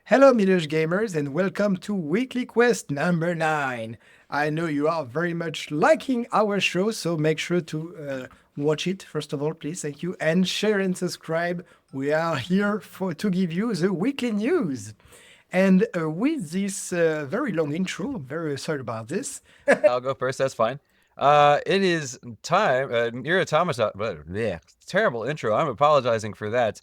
Hello, Milosh gamers, and welcome to Weekly Quest number 9. I know you are very much liking our show, so make sure to watch it, first of all, please. Thank you. And share and subscribe. We are here to give you the weekly news. And with this very long intro, very sorry about this. I'll go first. That's fine. It is time. Nier Automata. Yeah, terrible intro. I'm apologizing for that.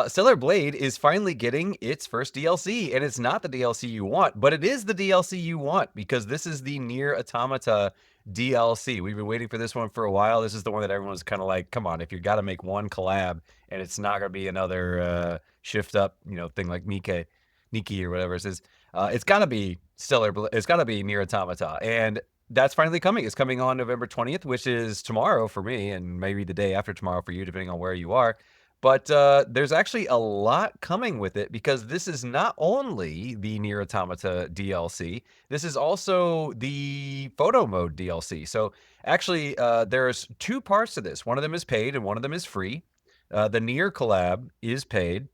Stellar Blade is finally getting its first DLC, and it's not the DLC you want, but it is the DLC you want because this is the Nier Automata DLC. We've been waiting for this one for a while. This is the one that everyone's kind of like, come on, if you got to make one collab, and it's not gonna be another shift up, thing like Nikki or whatever it is. It's gotta be It's gotta be Nier Automata, and that's finally coming. It's coming on November 20th, which is tomorrow for me, and maybe the day after tomorrow for you, depending on where you are. But there's actually a lot coming with it because this is not only the Nier Automata DLC, this is also the photo mode DLC. So actually, there's two parts to this. One of them is paid and one of them is free. The Nier collab is paid.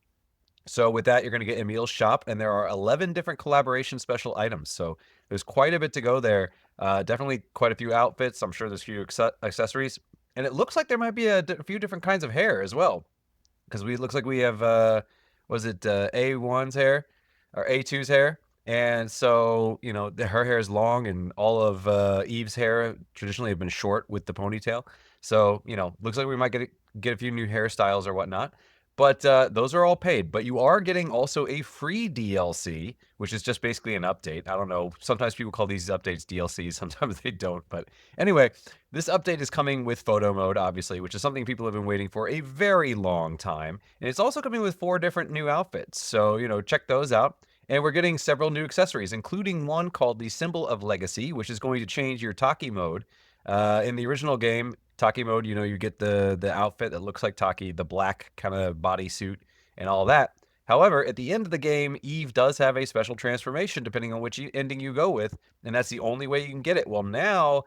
So with that, you're going to get Emil's shop, and there are 11 different collaboration special items. So there's quite a bit to go there. Definitely quite a few outfits. I'm sure there's a few accessories. And it looks like there might be a few different kinds of hair as well. Because it looks like we have, was it A1's hair? Or A2's hair? And so, her hair is long, and all of Eve's hair traditionally have been short with the ponytail. So, looks like we might get a few new hairstyles or whatnot. But those are all paid. But you are getting also a free DLC, which is just basically an update. I don't know. Sometimes people call these updates DLCs. Sometimes they don't. But anyway, this update is coming with photo mode, obviously, which is something people have been waiting for a very long time. And it's also coming with 4 different new outfits. So, check those out. And we're getting several new accessories, including one called the Symbol of Legacy, which is going to change your Taki mode. In the original game, Taki mode, you get the outfit that looks like Taki, the black kind of bodysuit and all that. However, at the end of the game, Eve does have a special transformation depending on which ending you go with, and that's the only way you can get it. Well, now,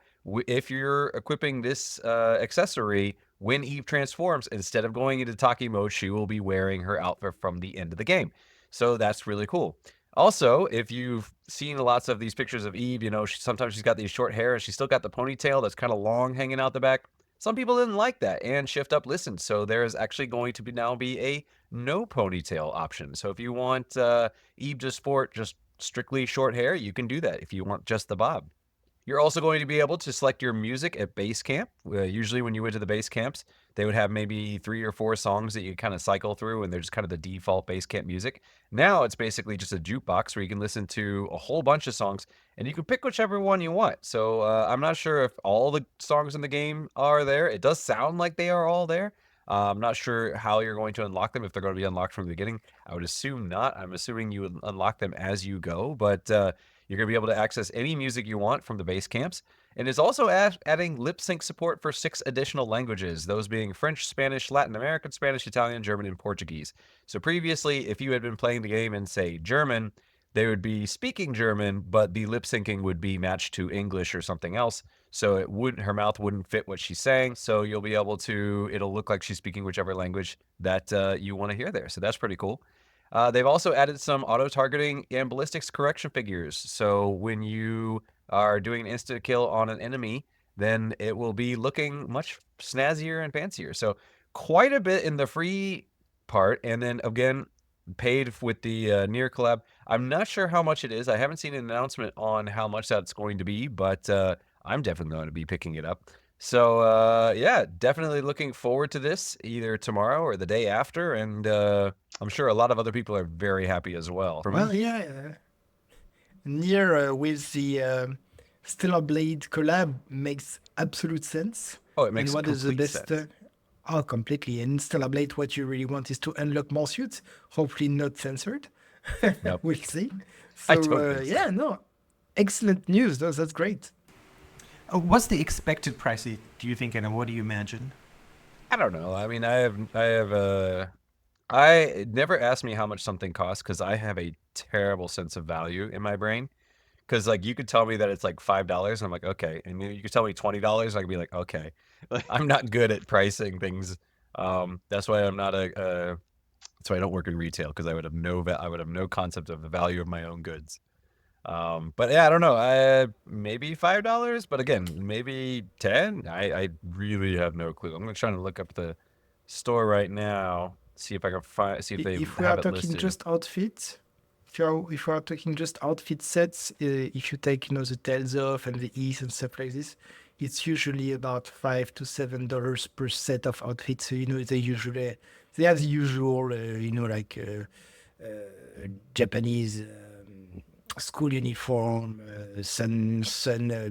if you're equipping this accessory, when Eve transforms, instead of going into Taki mode, she will be wearing her outfit from the end of the game. So that's really cool. Also, if you've seen lots of these pictures of Eve, sometimes she's got these short hair and she's still got the ponytail that's kind of long hanging out the back. Some people didn't like that, and Shift Up listened. So there is actually going to now be a no ponytail option. So if you want Eve to sport just strictly short hair, you can do that. If you want just the bob. You're also going to be able to select your music at base camp. Usually when you went to the base camps, they would have maybe 3 or 4 songs that you kind of cycle through, and they're just kind of the default base camp music. Now it's basically just a jukebox where you can listen to a whole bunch of songs, and you can pick whichever one you want. So I'm not sure if all the songs in the game are there. It does sound like they are all there. I'm not sure how you're going to unlock them, if they're going to be unlocked from the beginning. I would assume not. I'm assuming you would unlock them as you go, but you're going to be able to access any music you want from the base camps. And it's also adding lip sync support for 6 additional languages, those being French, Spanish, Latin American, Spanish, Italian, German, and Portuguese. So previously, if you had been playing the game in, say, German, they would be speaking German, but the lip syncing would be matched to English or something else. So her mouth wouldn't fit what she's saying. So you'll be able to, it'll look like she's speaking whichever language that you want to hear there. So that's pretty cool. They've also added some auto-targeting and ballistics correction figures. So when you are doing an instant kill on an enemy, then it will be looking much snazzier and fancier. So quite a bit in the free part. And then again, paid with the Nier collab. I'm not sure how much it is. I haven't seen an announcement on how much that's going to be, but I'm definitely going to be picking it up. So yeah, definitely looking forward to this either tomorrow or the day after, and I'm sure a lot of other people are very happy as well. For Well, me, yeah, Nier with the Stellar Blade collab makes absolute sense. oh, it And makes what is the complete best? sense. Oh, completely. In Stellar Blade, what you really want is to unlock more suits, hopefully not censored. Nope, We'll see. I So, don't think yeah, so. no, excellent news. That's great. What's the expected price, do you think, and what do you imagine? I don't know. I mean, I never ask me how much something costs because I have a terrible sense of value in my brain. Because like you could tell me that it's like $5, and I'm like, okay, and you could tell me $20, I could be like, okay. I'm not good at pricing things. That's why I'm not a That's why I don't work in retail, because I would have no concept of the value of my own goods. But yeah, I don't know. Maybe $5, but again, maybe 10. I really have no clue. I'm trying to look up the store right now, see if I can find, see if they If we are have it talking listed. just outfits, if we are talking just outfit sets, if you take the Tales of and the East and stuff like this, it's usually about $5 to $7 per set of outfits. So they have the usual like Japanese school uniform,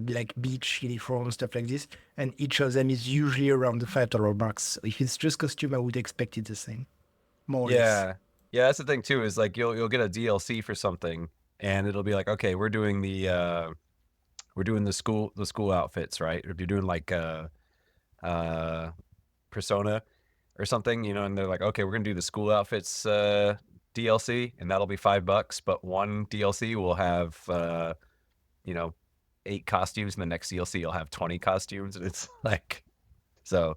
like beach uniform, stuff like this, and each of them is usually around the $5 marks. If it's just costume, I would expect it the same, more or less. Yeah. Yeah, that's the thing too, is like you'll get a DLC for something, and it'll be like, okay, we're doing the school outfits, right? If you're doing like uh Persona or something, and they're like, okay, we're gonna do the school outfits DLC, and that'll be $5, but one DLC will have you know 8 costumes, and the next DLC will have 20 costumes, and it's like, so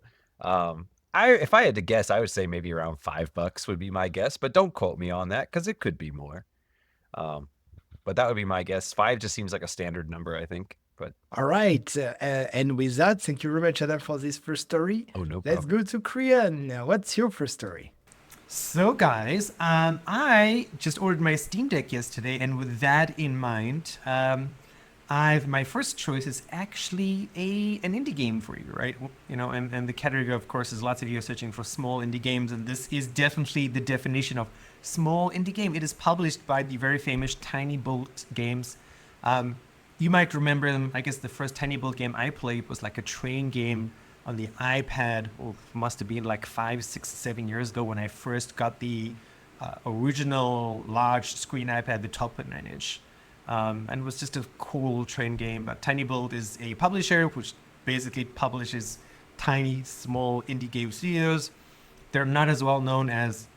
if I had to guess, I would say maybe around $5 would be my guess, but don't quote me on that because it could be more. But that would be my guess. 5 just seems like a standard number, I think. But All right. And with that, thank you very much, Adam, for this first story. oh, no Let's problem. go to Korean. Now, what's your first story? So guys, I just ordered my Steam Deck yesterday, and with that in mind, my first choice is actually an indie game for you, right? And the category, of course, is lots of you are searching for small indie games, and this is definitely the definition of small indie game. It is published by the very famous Tiny Bolt Games. You might remember them. I guess the first Tiny Bolt game I played was like a train game on the iPad. Oh, must have been like 5, 6, 7 years ago when I first got the original large screen iPad, the 12.9-inch. And it was just a cool train game. But Tiny Bolt is a publisher which basically publishes tiny, small indie game studios. They're not as well known as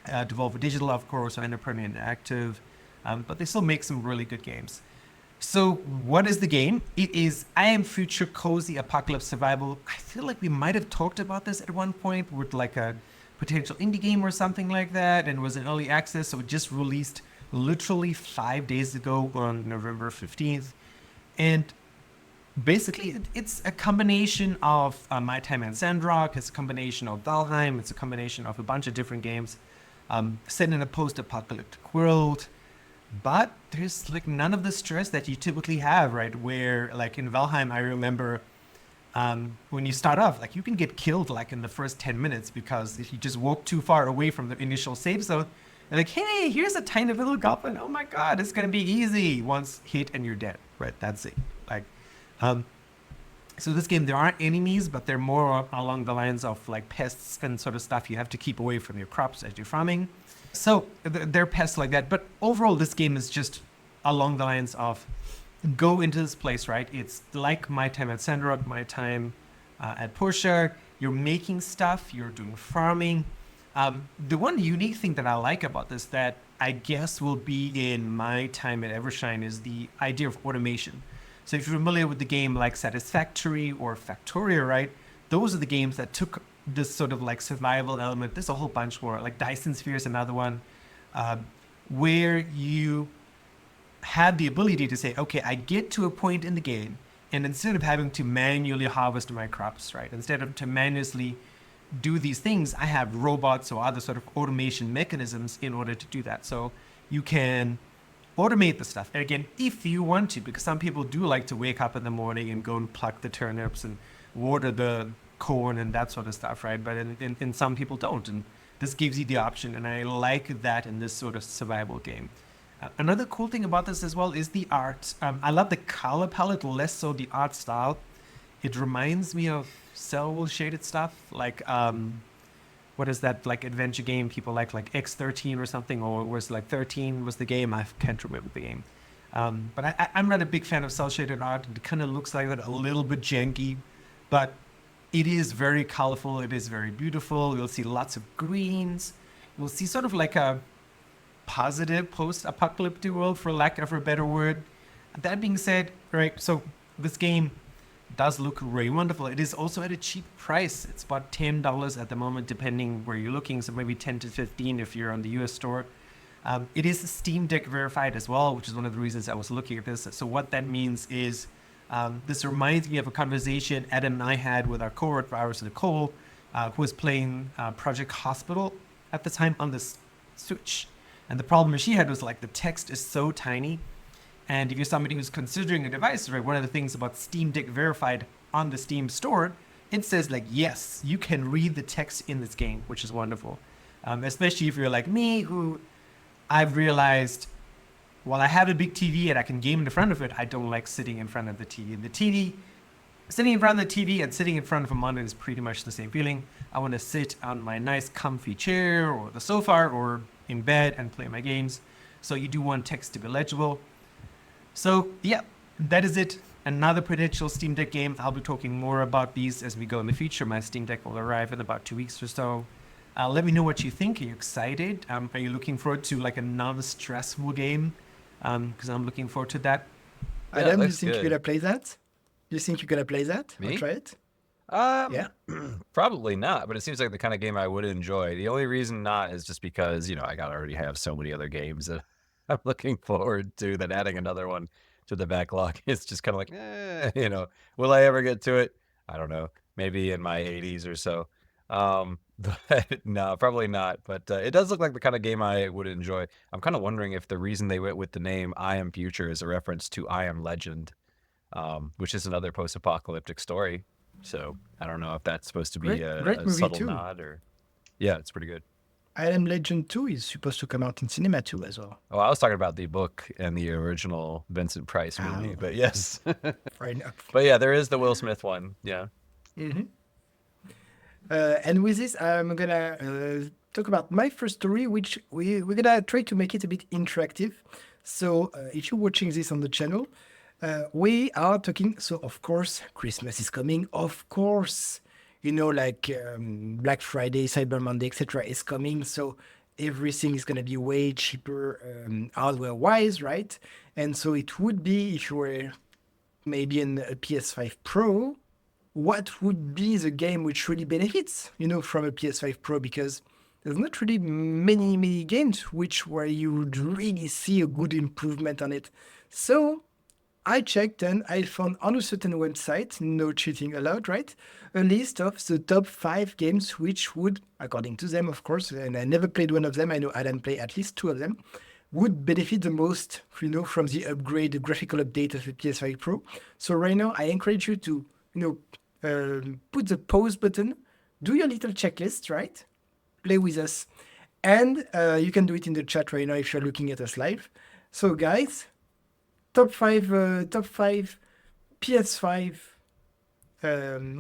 Devolver Digital, of course, or Enterprise Interactive, but they still make some really good games. So what is the game? It is I Am Future Cozy Apocalypse Survival. I feel like we might have talked about this at one point with like a potential indie game or something like that, and it was in early access, so it just released literally 5 days ago on November 15th. And basically it's a combination of My Time at Sandrock, it's a combination of Valheim, it's a combination of a bunch of different games set in a post-apocalyptic world. But there's like none of the stress that you typically have, right? Where like in Valheim, I remember when you start off, like you can get killed like in the first 10 minutes because if you just walk too far away from the initial save zone, they're like, hey, here's a tiny little goblin. Oh my God, it's gonna be easy. Once hit and you're dead, right? That's it. Like, so this game, there aren't enemies, but they're more along the lines of like pests and sort of stuff you have to keep away from your crops as you're farming. So they're pests like that. But overall, this game is just along the lines of go into this place, right? It's like My Time at Sandrock, My Time at Portia. You're making stuff, you're doing farming. The one unique thing that I like about this that I guess will be in My Time at Evershine is the idea of automation. So if you're familiar with the game like Satisfactory or Factorio, right? Those are the games that took this sort of like survival element. There's a whole bunch more, like Dyson Sphere is another one, where you had the ability to say, okay, I get to a point in the game, and instead of having to manually harvest my crops, right? Instead of to manually do these things, I have robots or other sort of automation mechanisms in order to do that. So you can automate the stuff. And again, if you want to, because some people do like to wake up in the morning and go and pluck the turnips and water the corn and that sort of stuff, right? But in some people don't, and this gives you the option, and I like that in this sort of survival game. Another cool thing about this as well is the art. I love the color palette, less so the art style. It reminds me of cell shaded stuff, like what is that like adventure game people like X13 or something, or was like 13 was the game? I can't remember the game. But I'm not a big fan of cell shaded art. It kind of looks like that, a little bit janky, but it is very colorful. It is very beautiful. You'll see lots of greens. You'll see sort of like a positive post-apocalyptic world, for lack of a better word. That being said, right, so this game does look really wonderful. It is also at a cheap price. It's about $10 at the moment, depending where you're looking. So maybe 10 to 15 if you're on the US store. It is Steam Deck verified as well, which is one of the reasons I was looking at this. So what that means is this reminds me of a conversation Adam and I had with our cohort, ours Nicole, who was playing Project Hospital at the time on the Switch. And the problem she had was like the text is so tiny. And if you're somebody who's considering a device, right, one of the things about Steam Deck verified on the Steam store, it says like, yes, you can read the text in this game, which is wonderful. Especially if you're like me, who I've realized while I have a big TV and I can game in front of it, I don't like sitting in front of the TV. And the TV, sitting in front of the TV and sitting in front of a monitor is pretty much the same feeling. I want to sit on my nice comfy chair or the sofa or in bed and play my games. So you do want text to be legible. So yeah, that is it. Another potential Steam Deck game. I'll be talking more about these as we go in the future. My Steam Deck will arrive in about 2 weeks or so. Let me know what you think. Are you excited? Are you looking forward to like a non-stressful game? Because I'm looking forward to that. Yeah, Adam, you looks think good. you're gonna play that? You think you're gonna play that? Or Me? try it? Yeah, Yeah. probably not, but it seems like the kind of game I would enjoy. The only reason not is just because, I already have so many other games that I'm looking forward to that adding another one to the backlog is just kind of like, will I ever get to it? I don't know. Maybe in my 80s or so. But no, probably not. But it does look like the kind of game I would enjoy. I'm kind of wondering if the reason they went with the name I Am Future is a reference to I Am Legend, which is another post-apocalyptic story. So I don't know if that's supposed to be Great a movie subtle too. nod or... Yeah, it's pretty good. I Am Legend 2 is supposed to come out in cinema too as well. Oh, I was talking about the book and the original Vincent Price movie, Oh. but yes. Fair enough. But yeah, there is the Will Smith one. Yeah. Mm-hmm. And with this, I'm gonna talk about my first story, which we're gonna try to make it a bit interactive. So if you're watching this on the channel, we are talking. So of course, Christmas is coming. Of course, like Black Friday, Cyber Monday, etc. is coming. So everything is gonna be way cheaper hardware-wise, right? And so it would be if you were maybe in a PS5 Pro, what would be the game which really benefits, from a PS5 Pro? Because there's not really many games where you would really see a good improvement on it. So I checked and I found on a certain website, no cheating allowed, right? A list of the top 5 games which would, according to them, of course, and I never played one of them, I know Adam played at least 2 of them, would benefit the most, from the upgrade, the graphical update of the PS5 Pro. So right now, I encourage you to, put the pause button, do your little checklist, right? Play with us. And you can do it in the chat right now if you're looking at us live. So guys, top five PS5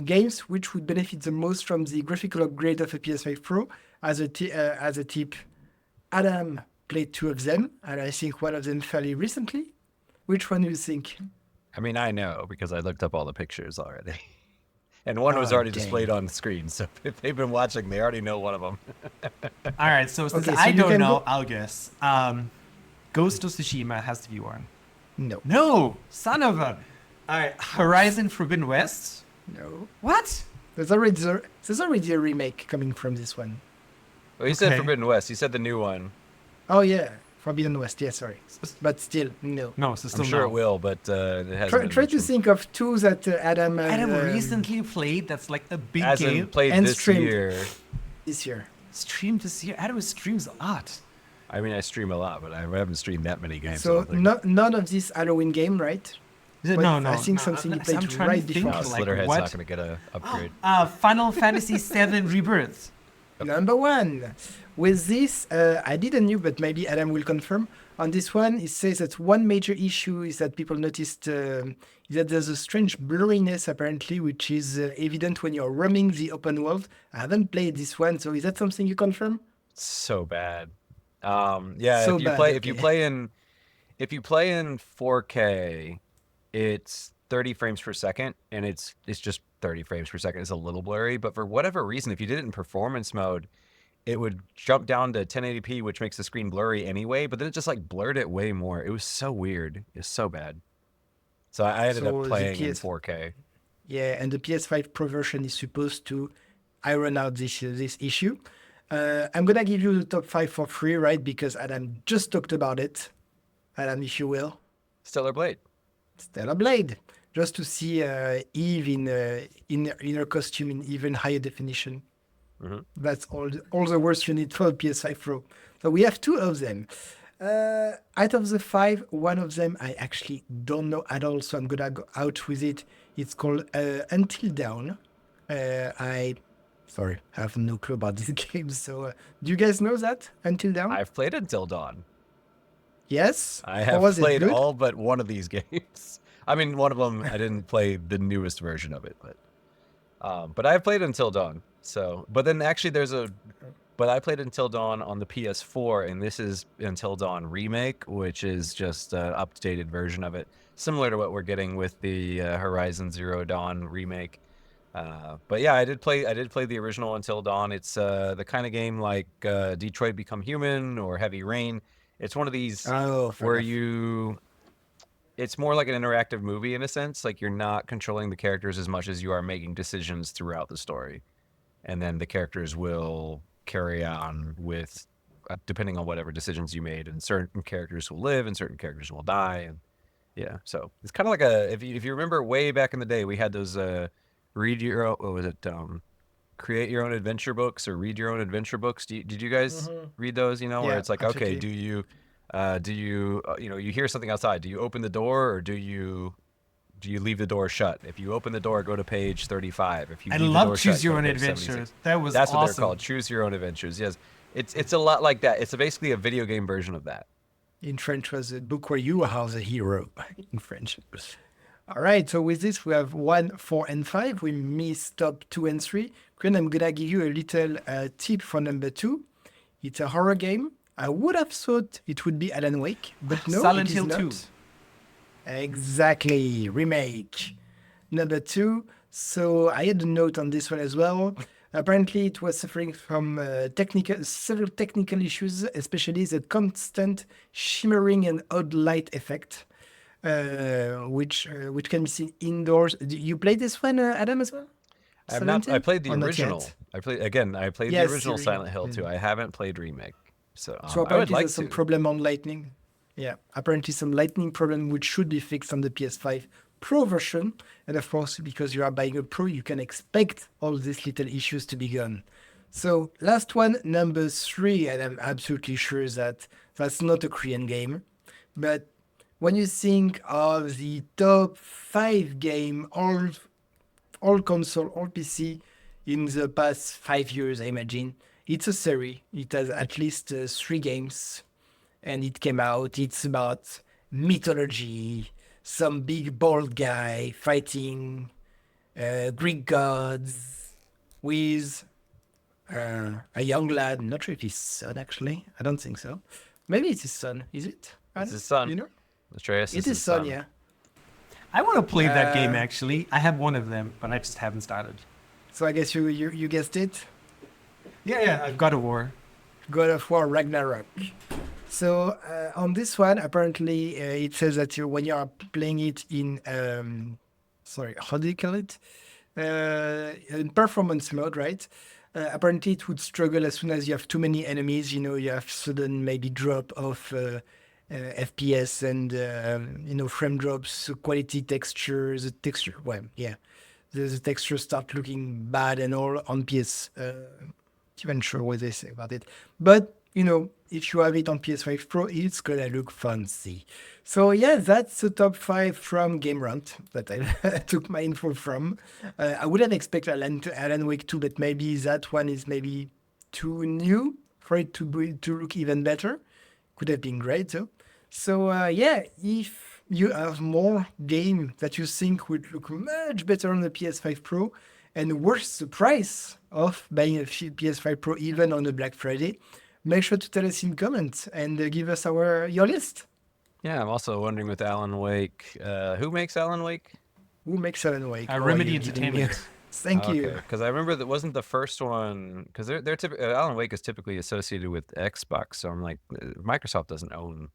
games which would benefit the most from the graphical upgrade of a PS5 Pro. As a tip, Adam played 2 of them, and I think one of them fairly recently. Which one do you think? I mean, I know because I looked up all the pictures already. And one was Oh, already dang. displayed on the screen. So if they've been watching, they already know one of them. All right, so since Okay, so I you don't can know, go- I'll guess. Ghost of Tsushima has to be one. No. No, son of a. All right, Horizon Forbidden West. No. What? There's already a remake coming from this one. Well, he said Okay. Forbidden West. He said the new one. Oh yeah, Forbidden West. Yeah, sorry, but still, no. No, so still I'm sure no. it will, but it hasn't. Try been to mentioned. think of 2 that Adam Adam recently played. That's like a big game. Hasn't played And this streamed. year. this year. Streamed this year. Adam streams a lot. I mean, I stream a lot, but I haven't streamed that many games. I So don't think. none of this Halloween game, right? But No, no. I think no, something you I'm played trying right to think, before. like, Slitterhead's what? not going to get a upgrade. Final Fantasy VII Rebirth. Number 1. With this, I didn't know, but maybe Adam will confirm. On this one, it says that one major issue is that people noticed is that there's a strange blurriness apparently, which is evident when you're roaming the open world. I haven't played this one, so is that something you confirm? So bad. Yeah, So if you bad, play okay. if you play in 4K, it's 30 frames per second, and it's just 30 frames per second. It's a little blurry, but for whatever reason, if you did it in performance mode, it would jump down to 1080p, which makes the screen blurry anyway, but then it just like blurred it way more. It was so weird. It's so bad. So I ended So up the playing in PS 4K. Yeah, and the PS5 Pro version is supposed to iron out this issue. I'm gonna give you the top 5 for free, right? Because Adam just talked about it. Adam, if you will. Stellar Blade. Stellar Blade, just to see Eve in her costume in even higher definition. That's all the words you need for a PS5 Pro. So we have 2 of them. Out of the 5, one of them I actually don't know at all, so I'm gonna go out with it. It's called Until Dawn. I have no clue about this game. So do you guys know that Until Dawn? I've played Until Dawn. Yes. I Or have was it played good? all but one of these games. I mean, one of them I didn't play the newest version of it, but I've played Until Dawn. So, but then actually but I played Until Dawn on the PS4, and this is Until Dawn Remake, which is just an updated version of it, similar to what we're getting with the Horizon Zero Dawn remake. But yeah, I did play the original Until Dawn. It's the kind of game like Detroit Become Human or Heavy Rain. It's one of these Oh, fair where enough. it's more like an interactive movie in a sense. Like you're not controlling the characters as much as you are making decisions throughout the story. And then the characters will carry on with, depending on whatever decisions you made, and certain characters will live and certain characters will die. And yeah, so it's kind of like if you remember way back in the day, we had those, create your own adventure books or read your own adventure books. Did you guys read those? Where Yeah, it's like, okay, absolutely. you hear something outside? Do you open the door or do you leave the door shut? If you open the door, go to page 35. If you I leave the love door Choose shut, Your go to Own page Adventure. 76. That was That's what they're awesome. called. Choose your own adventures. Yes, it's a lot like that. It's basically a video game version of that. In French was a book where you are the hero in French. All right, so with this we have 1, 4, and 5. We missed top 2 and 3. Then I'm gonna give you a little tip for number 2. It's a horror game. I would have thought it would be Alan Wake, but no, Silent it is Hill not. 2. Exactly, remake. Number 2. So I had a note on this one as well. Apparently, it was suffering from several technical issues, especially the constant shimmering and odd light effect, which can be seen indoors. You played this one, Adam, as well? I have not. Silent I Hill? played the Or not original. yet? I played the Yes, original the Silent original. Hill too. I haven't played remake, so So I would apparently like there's some to. problem on lightning. Yeah, apparently some lightning problem which should be fixed on the PS5 Pro version. And of course, because you are buying a Pro, you can expect all these little issues to be gone. So last one, number 3, and I'm absolutely sure that that's not a Korean game. But when you think of the top 5 game, all console, all PC in the past 5 years, I imagine, it's a series. It has at least 3 games and it came out. It's about mythology, some big bald guy fighting Greek gods with a young lad. Not sure if his son, actually. I don't think so. Maybe it's his son. Is it? It's his son. You know? Atreus It is is his son, son. yeah. I want to play that game, Uh, actually. I have one of them, but I just haven't started. So I guess you guessed it. Yeah, I've got a war. God of War Ragnarok. So on this one, apparently it says that when you are playing it in, how do you call it? In performance mode, right? Apparently it would struggle as soon as you have too many enemies. You have sudden maybe drop of FPS and, frame drops, quality textures, the textures start looking bad and all on PS. Even sure what they say about it. But, if you have it on PS5 Pro, it's gonna look fancy. So yeah, that's the top 5 from Game Rant that I took my info from. I would have expected Alan Wake 2, but maybe that one is maybe too new for it to look even better. Could have been great though. So yeah, if you have more game that you think would look much better on the PS5 Pro and worth the price of buying a PS5 Pro even on a Black Friday, make sure to tell us in comments and give us your list. Yeah, I'm also wondering with Alan Wake, who makes Alan Wake? Who makes Alan Wake? Oh, Remedy you're giving me- Entertainment. Thank you. Because I remember that wasn't the first one. Because Alan Wake is typically associated with Xbox, so I'm like, Microsoft doesn't own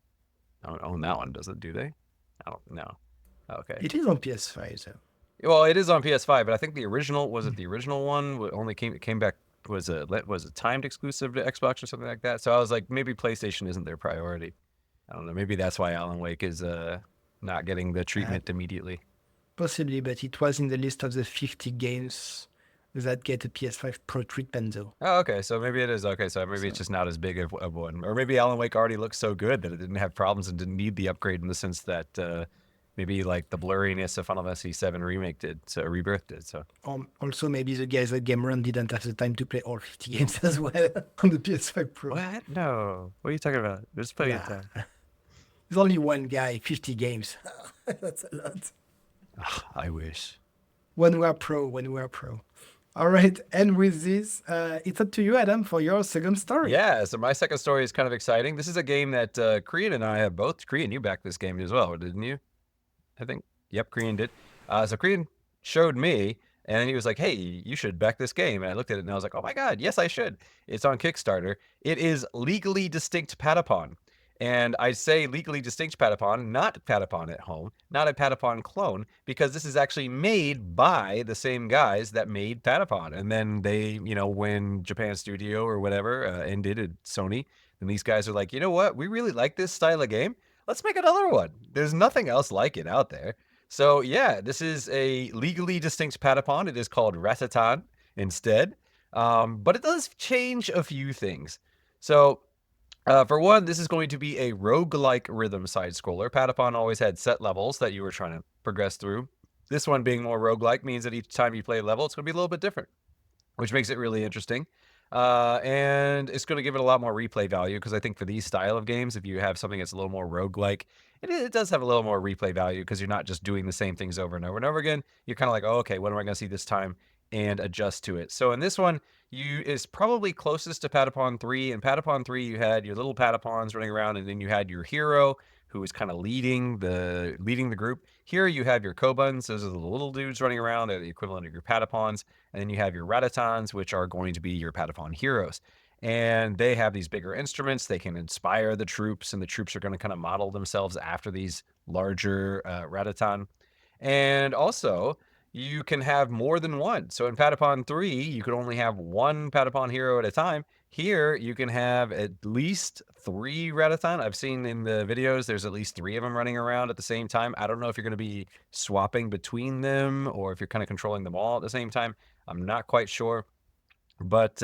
that one, does it? Do they? I don't know. Okay. It is on PS5 though. Well, it is on PS5, but I think the original was it the original one only came back was a timed exclusive to Xbox or something like that. So I was like, maybe PlayStation isn't their priority. I don't know. Maybe that's why Alan Wake is not getting the treatment immediately. Possibly, but it was in the list of the 50 games that get a PS5 Pro treatment, though. Oh, okay. So maybe it is okay. So maybe it's just not as big of one, or maybe Alan Wake already looks so good that it didn't have problems and didn't need the upgrade in the sense that maybe like the blurriness of Final Fantasy VII Remake did, so Rebirth did. So Also, maybe the guys at Game Run didn't have the time to play all 50 games as well on the PS5 Pro. what? No. What are you talking about? There's plenty of time. There's only one guy, 50 games. That's a lot. I wish. When we are pro. All right, and with this, it's up to you, Adam, for your second story. Yeah, so my second story is kind of exciting. This is a game that Korean and I have both. Korean, you backed this game as well, didn't you? I think. Yep, Korean did. So Korean showed me, and he was like, hey, you should back this game. And I looked at it, and I was like, oh my god, yes, I should. It's on Kickstarter. It is Legally Distinct Patapon. And I say legally distinct Patapon, not Patapon at home, not a Patapon clone, because this is actually made by the same guys that made Patapon. And then they, when Japan Studio or whatever ended at Sony, then these guys are like, you know what? We really like this style of game. Let's make another one. There's nothing else like it out there. So yeah, this is a legally distinct Patapon. It is called Ratatan instead. But it does change a few things. So for one, this is going to be a roguelike rhythm side-scroller. Patapon always had set levels that you were trying to progress through. This one being more roguelike means that each time you play a level, it's going to be a little bit different, which makes it really interesting. And it's going to give it a lot more replay value, because I think for these style of games, if you have something that's a little more roguelike, it does have a little more replay value, because you're not just doing the same things over and over and over again. You're kind of like, oh, okay, what am I going to see this time? And adjust to it. So in this one, is probably closest to Patapon 3. In Patapon 3, you had your little Patapons running around, and then you had your hero who was kind of leading the group. Here you have your Kobuns. Those are the little dudes running around. They're the equivalent of your Patapons. And then you have your Ratatans, which are going to be your Patapon heroes. And they have these bigger instruments. They can inspire the troops, and the troops are going to kind of model themselves after these larger Ratatan. And also, you can have more than one. So in Patapon 3, you could only have one Patapon hero at a time. Here, you can have at least 3 Ratatan. I've seen in the videos, there's at least 3 of them running around at the same time. I don't know if you're going to be swapping between them, or if you're kind of controlling them all at the same time. I'm not quite sure. But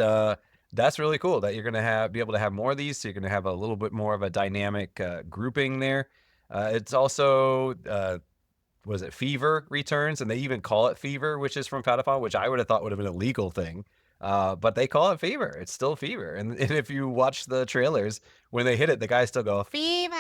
that's really cool that you're going to be able to have more of these. So you're going to have a little bit more of a dynamic grouping there. It's also... was it Fever returns, and they even call it Fever, which is from Patapon, which I would have thought would have been a legal thing. But they call it Fever. It's still Fever. And if you watch the trailers, when they hit it, the guys still go, Fever!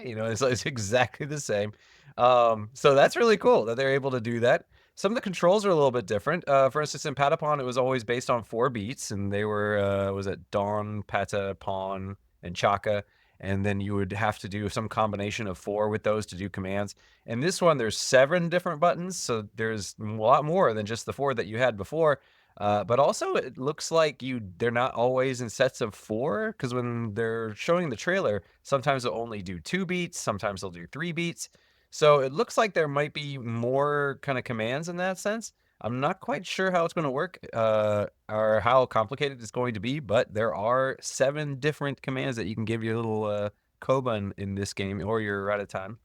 It's exactly the same. So that's really cool that they're able to do that. Some of the controls are a little bit different. For instance, in Patapon, it was always based on 4 beats, and they were, was it Dawn, Patapon, and Chaka? And then you would have to do some combination of 4 with those to do commands. And this one, there's 7 different buttons, so there's a lot more than just the 4 that you had before. But also, it looks like they're not always in sets of 4, because when they're showing the trailer, sometimes they'll only do 2 beats, sometimes they'll do 3 beats. So it looks like there might be more kind of commands in that sense. I'm not quite sure how it's going to work or how complicated it's going to be, but there are 7 different commands that you can give your little Kobun in this game, or your Ratatan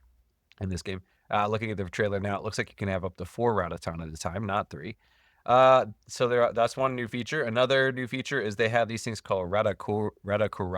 in this game. Looking at the trailer now, it looks like you can have up to 4 Ratatan at a time, not 3. So that's one new feature. Another new feature is they have these things called Ratakaruta.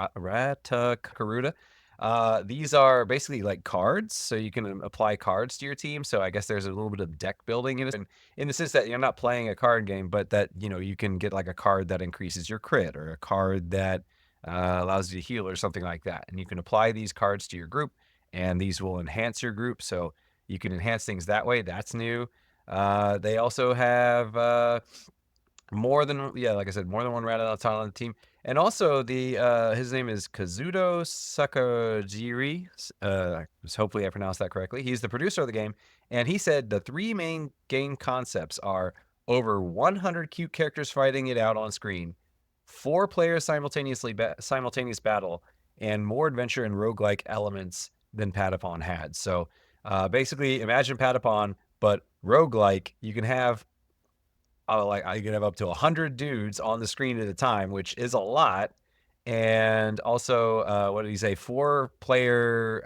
These are basically like cards, so you can apply cards to your team. So I guess there's a little bit of deck building in it, and in the sense that you're not playing a card game, but that you can get like a card that increases your crit, or a card that allows you to heal, or something like that. And you can apply these cards to your group, and these will enhance your group, so you can enhance things that way. That's new. They also have like I said, more than one Ratatan on the team. And also his name is Kazuto Sakajiri. Hopefully I pronounced that correctly. He's the producer of the game, and he said the 3 main game concepts are over 100 cute characters fighting it out on screen, 4 players simultaneous battle, and more adventure and roguelike elements than Patapon had. So basically, imagine Patapon, but roguelike, you can have you can have up to 100 dudes on the screen at a time, which is a lot. And also, what did he say? Four-player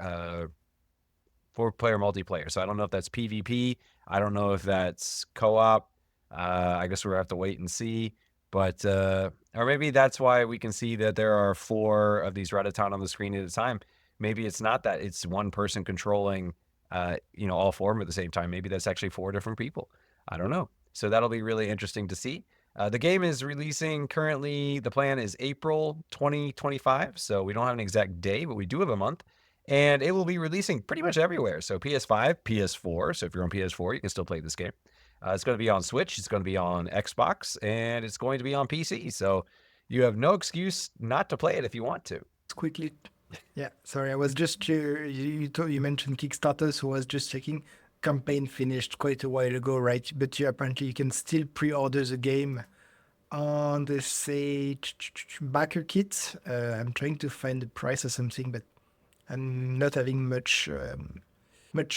multiplayer. So I don't know if that's PvP. I don't know if that's co-op. I guess we'll have to wait and see. But or maybe that's why we can see that there are 4 of these Ratatan on the screen at a time. Maybe it's not that it's one person controlling, all 4 of them at the same time. Maybe that's actually 4 different people. I don't know. So that'll be really interesting to see. The game is releasing currently. The plan is April 2025. So we don't have an exact day, but we do have a month. And it will be releasing pretty much everywhere. So PS5, PS4. So if you're on PS4, you can still play this game. It's going to be on Switch. It's going to be on Xbox. And it's going to be on PC. So you have no excuse not to play it if you want to. Quickly. Yeah, sorry, I was just you mentioned Kickstarter, so I was just checking. Campaign finished quite a while ago, right? But apparently you can still pre-order the game on the say backer kit. I'm trying to find the price or something, but I'm not having much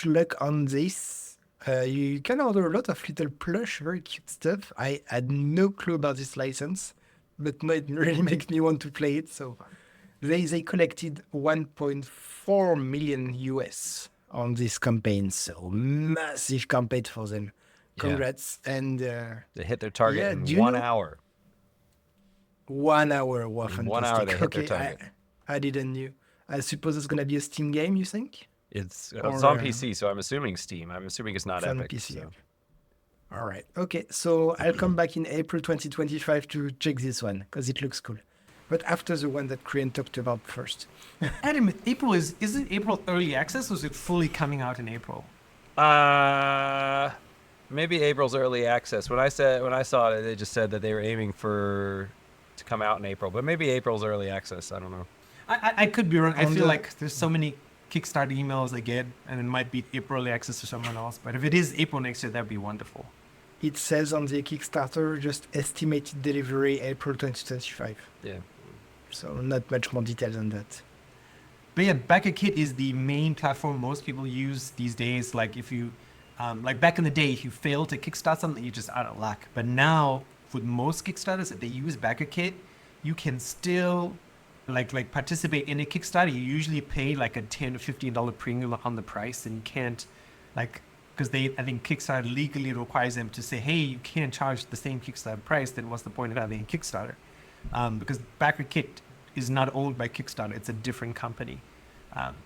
luck on this. You can order a lot of little plush, very cute stuff. I had no clue about this license, but no, it really makes me want to play it. So they collected 1.4 million US on this campaign. So massive campaign for them. Congrats. Yeah. And they hit their target in 1 hour. 1 hour. Wow, fantastic. 1 hour they hit their target. I didn't know. I suppose it's going to be a Steam game, you think? It's on PC, so I'm assuming Steam. I'm assuming it's not it's Epic. On PC. So. All right. Okay, so I'll come back in April 2025 to check this one because it looks cool. But after the one that Korean talked about first. Adam, April isn't April early access, or is it fully coming out in April? Maybe April's early access. When I saw it, they just said that they were aiming to come out in April. But maybe April's early access. I don't know. I could be wrong. I feel like there's so many Kickstarter emails I get, and it might be April early access to someone else. But if it is April next year, that'd be wonderful. It says on the Kickstarter, just estimated delivery April 2025. Yeah. So not much more detail than that. But yeah, Backer Kit is the main platform most people use these days. Like if you, like back in the day, if you failed to kickstart something, you're just out of luck. But now, with most Kickstarters, if they use Backer Kit, you can still like participate in a Kickstarter. You usually pay like a $10 or $15 premium on the price, and you can't because I think Kickstarter legally requires them to say, hey, you can't charge the same Kickstarter price. Then what's the point of having a Kickstarter? Because Backer Kit is not owned by Kickstarter. It's a different company.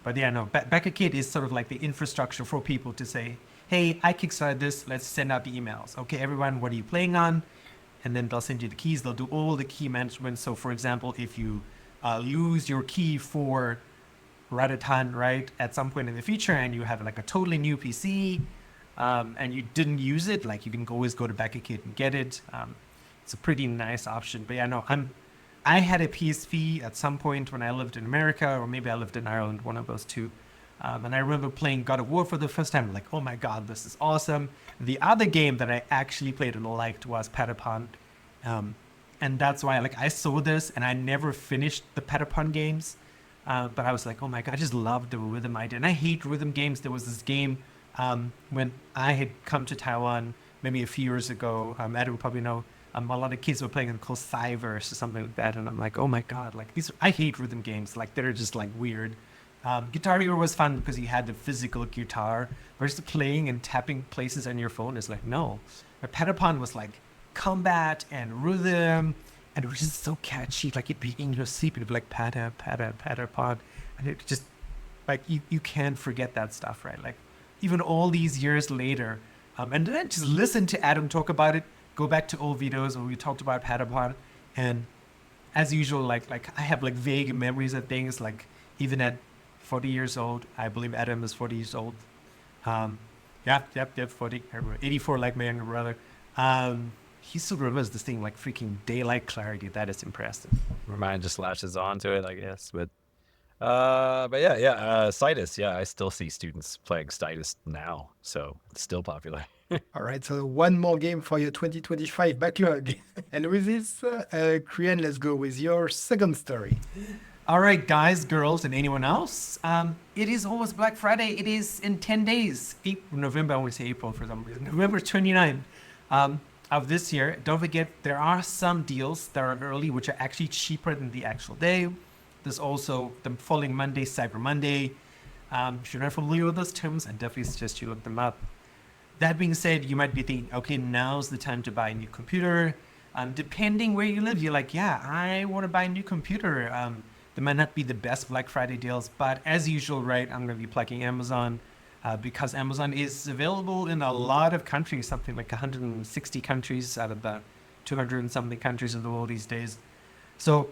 But yeah, no, Backer Kit is sort of like the infrastructure for people to say, hey, I kickstarted this. Let's send out the emails. Okay, everyone, what are you playing on? And then they'll send you the keys. They'll do all the key management. So for example, if you lose your key for Ratatan, right, at some point in the future, and you have like a totally new PC, and you didn't use it, like you can always go to Backer Kit and get it. It's a pretty nice option. But yeah, no, I had a PSV at some point when I lived in America, or maybe I lived in Ireland, one of those two. And I remember playing God of War for the first time, like, oh my God, this is awesome. The other game that I actually played and liked was Patapon. And that's why, like, I saw this and I never finished the Patapon games. But I was like, oh my God, I just love the rhythm idea. And I hate rhythm games. There was this game when I had come to Taiwan maybe a few years ago. Adam will probably know. A lot of kids were playing it called Cyverse or something like that. And I'm like, oh my God, like I hate rhythm games. Like they're just like weird. Guitar Hero was fun because you had the physical guitar versus playing and tapping places on your phone is like, no. But Patapon was like combat and rhythm, and it was just so catchy. Like it'd be in your sleep, it'd be like Patapon. And it just, like, you can't forget that stuff, right? Like even all these years later, and then just listen to Adam talk about it, go back to old videos where we talked about Patapon, and as usual, like I have like vague memories of things, like even at 40 years old, I believe Adam is 40 years old. Yep, 40, 84 like my younger brother. He still remembers this thing like freaking daylight clarity. That is impressive. My mind just latches on to it, I guess. But yeah, Citus. Yeah, I still see students playing Citus now, so it's still popular. All right, so one more game for your 2025 backlog. And with this, Krian, let's go with your second story. All right, guys, girls, and anyone else. It is almost Black Friday. It is in 10 days. November, I want to say April for some reason. November 29 of this year. Don't forget, there are some deals that are early, which are actually cheaper than the actual day. There's also the following Monday, Cyber Monday. If you're not familiar with those terms, I definitely suggest you look them up. That being said, you might be thinking, okay, now's the time to buy a new computer. Depending where you live, you're like, yeah, I want to buy a new computer. They might not be the best Black Friday deals, but as usual, right, I'm going to be plugging Amazon because Amazon is available in a lot of countries, something like 160 countries out of the 200 and something countries in the world these days. So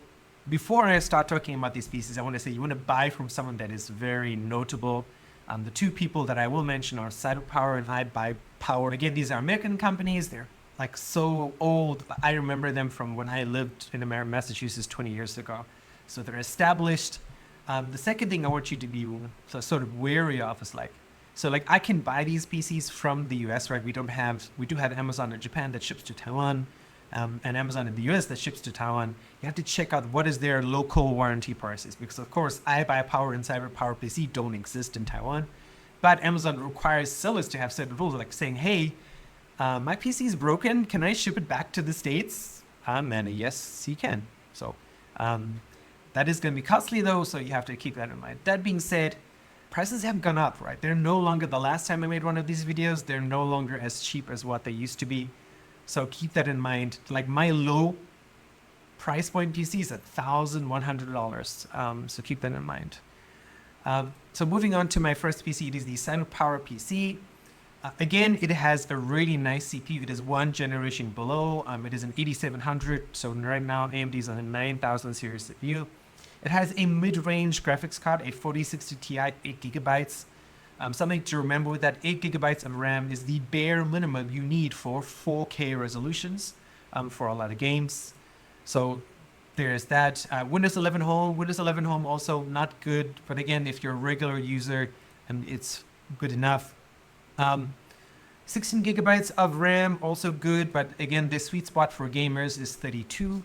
before I start talking about these pieces, I want to say you want to buy from someone that is very notable. The two people that I will mention are Power and iBuyPower. Again, these are American companies. They're like so old. I remember them from when I lived in Massachusetts 20 years ago. So they're established. The second thing I want you to be sort of wary of is I can buy these PCs from the US, right? We do have Amazon in Japan that ships to Taiwan, and Amazon in the US that ships to Taiwan. You have to check out what is their local warranty prices, because of course iBuyPower and CyberPower PC don't exist in Taiwan, but Amazon requires sellers to have certain rules, like saying, hey, my PC is broken. Can I ship it back to the States? And yes, you can. So that is going to be costly though, so you have to keep that in mind. That being said, prices have gone up, right? They're no longer, the last time I made one of these videos, they're no longer as cheap as what they used to be. So keep that in mind. Like my low price point PC is $1,100. So keep that in mind. So moving on to my first PC, it is the Power PC. Again, it has a really nice CPU. It is one generation below. It is an 8700. So right now, AMD is on a 9000 series CPU. It has a mid-range graphics card, a 4060 Ti, 8 gigabytes. Something to remember with that, 8 gigabytes of RAM is the bare minimum you need for 4K resolutions for a lot of games. So there's that. Windows 11 Home also not good, but again, if you're a regular user, it's good enough. 16 gigabytes of RAM, also good, but again, the sweet spot for gamers is 32.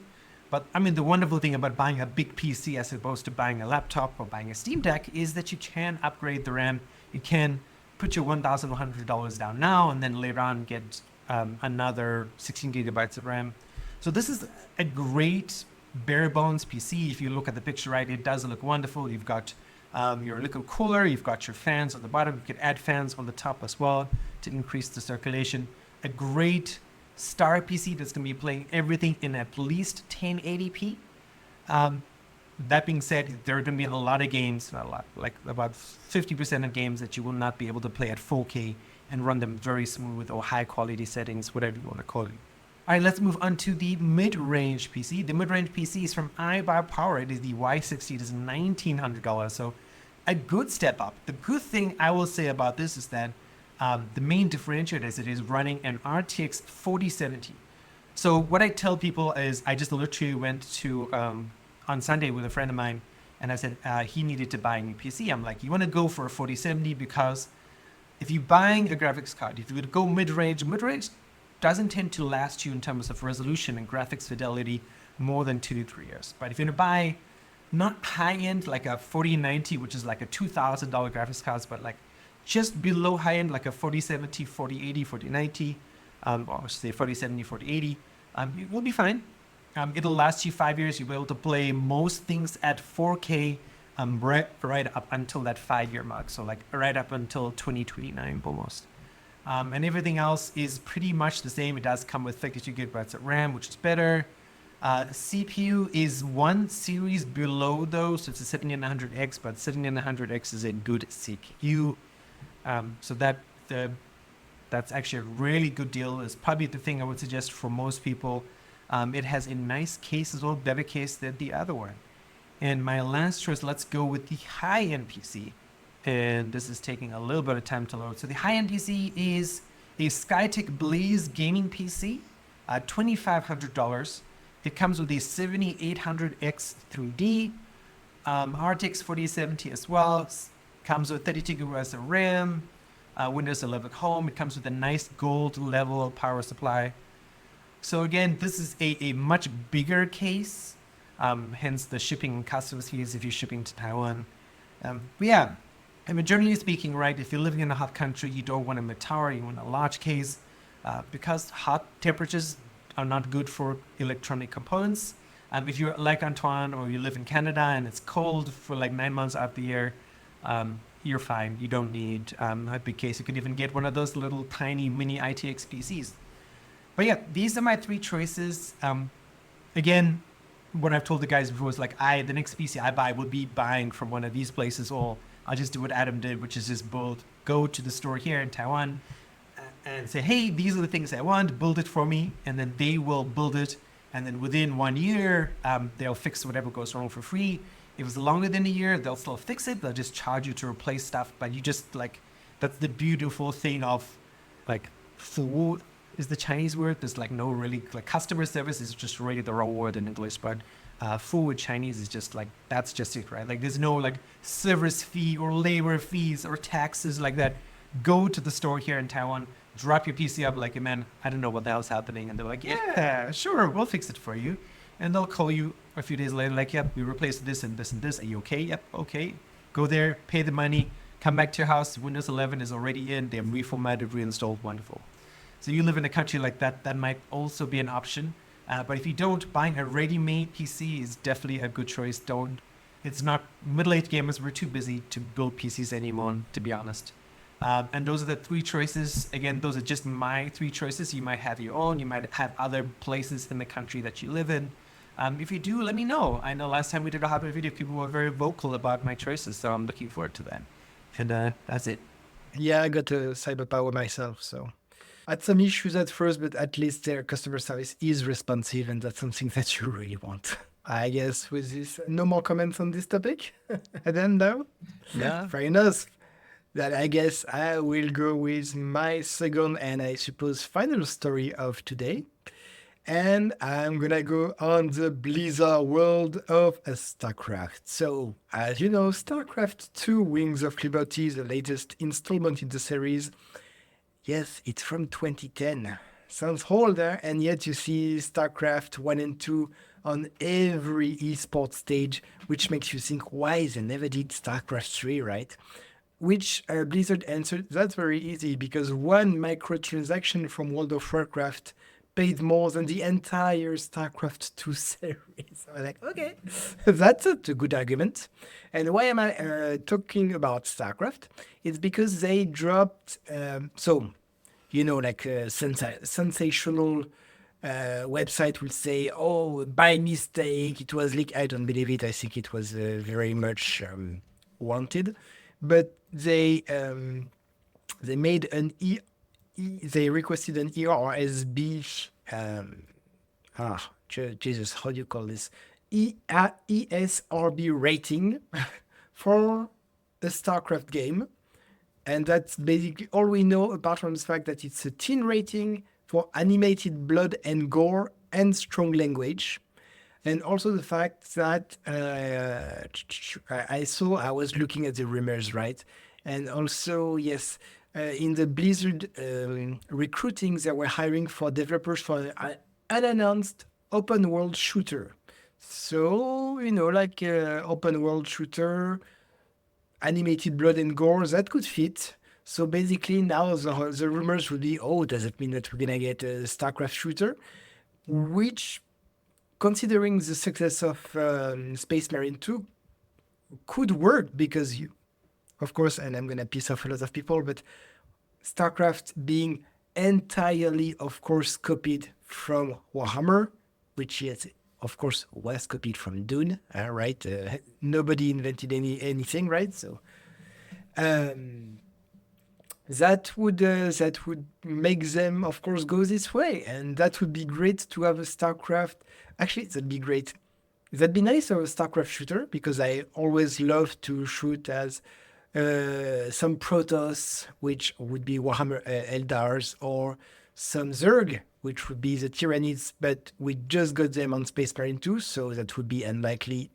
But I mean, the wonderful thing about buying a big PC as opposed to buying a laptop or buying a Steam Deck is that you can upgrade the RAM. You can put your $1,100 down now and then later on get another 16 gigabytes of RAM. So this is a great bare bones PC. If you look at the picture, right, it does look wonderful. You've got your liquid cooler, you've got your fans on the bottom. You can add fans on the top as well to increase the circulation. A great Star PC that's going to be playing everything in at least 1080p. That being said, there are going to be a lot of games, not a lot, like about 50% of games that you will not be able to play at 4K and run them very smooth or high quality settings, whatever you want to call it. All right, let's move on to the mid-range PC. The mid-range PC is from iBuyPower. It is the Y60. It is $1,900, so a good step up. The good thing I will say about this is that the main differentiator is it is running an RTX 4070. So what I tell people is I just literally went to on Sunday with a friend of mine, and I said he needed to buy a new PC. I'm like, you want to go for a 4070 because if you're buying a graphics card, if you would go mid-range doesn't tend to last you in terms of resolution and graphics fidelity more than 2 to 3 years. But if you're going to buy not high-end like a 4090, which is like a $2,000 graphics cards, but like just below high-end like a 4070, 4080, 4090, or I should say 4070, 4080, it will be fine. It'll last you 5 years. You'll be able to play most things at 4K right up until that 5-year mark. So like right up until 2029 almost. And everything else is pretty much the same. It does come with 32 gigabytes of RAM, which is better. CPU is one series below those, so it's a 7900X, but 7900X is a good CPU. So that's actually a really good deal. It's probably the thing I would suggest for most people. It has a nice case as well, better case than the other one. And my last choice, let's go with the high-end PC. And this is taking a little bit of time to load. So the high-end PC is a Skytech Blaze gaming PC, $2,500. It comes with a 7800X 3D, RTX 4070 as well. Comes with 32 gigabytes of RAM, Windows 11 Home. It comes with a nice gold level power supply. So again, this is a much bigger case. hence the shipping and customs fees if you're shipping to Taiwan. But yeah, I mean, generally speaking, right, if you're living in a hot country, you don't want a mid-tower, you want a large case, because hot temperatures are not good for electronic components. If you're like Antoine or you live in Canada and it's cold for like 9 months out the year, you're fine. You don't need a big case. You can even get one of those little tiny mini ITX PCs. But yeah, these are my 3 choices. Again, what I've told the guys before is like, the next PC I buy will be buying from one of these places, or I'll just do what Adam did, which is just go to the store here in Taiwan and say, hey, these are the things I want, build it for me, and then they will build it. And then within 1 year, they'll fix whatever goes wrong for free. If it's longer than a year, they'll still fix it. They'll just charge you to replace stuff. But you just that's the beautiful thing of fu is the Chinese word. There's no really customer service is just really the wrong word in English. But fu in Chinese is just that's just it, right? There's no service fee or labor fees or taxes like that. Go to the store here in Taiwan. Drop your PC up hey man, I don't know what the hell's happening. And they're like, yeah, sure, we'll fix it for you. And they'll call you a few days later yep, we replaced this and this and this. Are you okay? Yep, okay. Go there, pay the money, come back to your house. Windows 11 is already in. They're reformatted, reinstalled. Wonderful. So you live in a country like that, that might also be an option. But if you don't, buying a ready-made PC is definitely a good choice. It's not, middle-aged gamers, we're too busy to build PCs anymore, to be honest. And those are the 3 choices. Again, those are just my 3 choices. You might have your own. You might have other places in the country that you live in. If you do, let me know. I know last time we did a hardware video, people were very vocal about my choices, so I'm looking forward to that. And that's it. Yeah, I got a CyberPower myself, so I had some issues at first, but at least their customer service is responsive, and that's something that you really want. I guess with this, no more comments on this topic. And then now, Yeah. fair enough. That I guess I will go with my second and I suppose final story of today. And I'm gonna go on the Blizzard world of StarCraft. So, as you know, StarCraft 2 Wings of Liberty is the latest installment in the series. Yes, it's from 2010. Sounds older, and yet you see StarCraft 1 and 2 on every esports stage, which makes you think, why they never did StarCraft 3, right? Which Blizzard answered, that's very easy, because one microtransaction from World of Warcraft paid more than the entire StarCraft 2 series. I was like, okay, that's a good argument. And why am I talking about StarCraft? It's because they dropped, sensational website will say, oh, by mistake, it was leaked. I don't believe it. I think it was very much wanted. But they made they requested an ERSB, Jesus, how do you call this? ESRB rating for a StarCraft game. And that's basically all we know, apart from the fact that it's a teen rating for animated blood and gore and strong language. And also the fact that I was looking at the rumors, right? And also, yes, in the Blizzard recruiting, they were hiring for developers for an unannounced open world shooter. So, open world shooter, animated blood and gore, that could fit. So basically now the rumors would be, oh, does it mean that we're going to get a StarCraft shooter? Which, considering the success of Space Marine 2, could work because of course, and I'm going to piss off a lot of people, but StarCraft being entirely, of course, copied from Warhammer, which is, of course, was copied from Dune, right? Nobody invented anything, right? So that would make them, of course, go this way, and that would be great to have a StarCraft. Actually, that'd be great. That'd be nice of a StarCraft shooter, because I always love to shoot as some Protoss, which would be Warhammer Eldars, or some Zerg, which would be the Tyrannids, but we just got them on Space Marine 2, so that would be unlikely,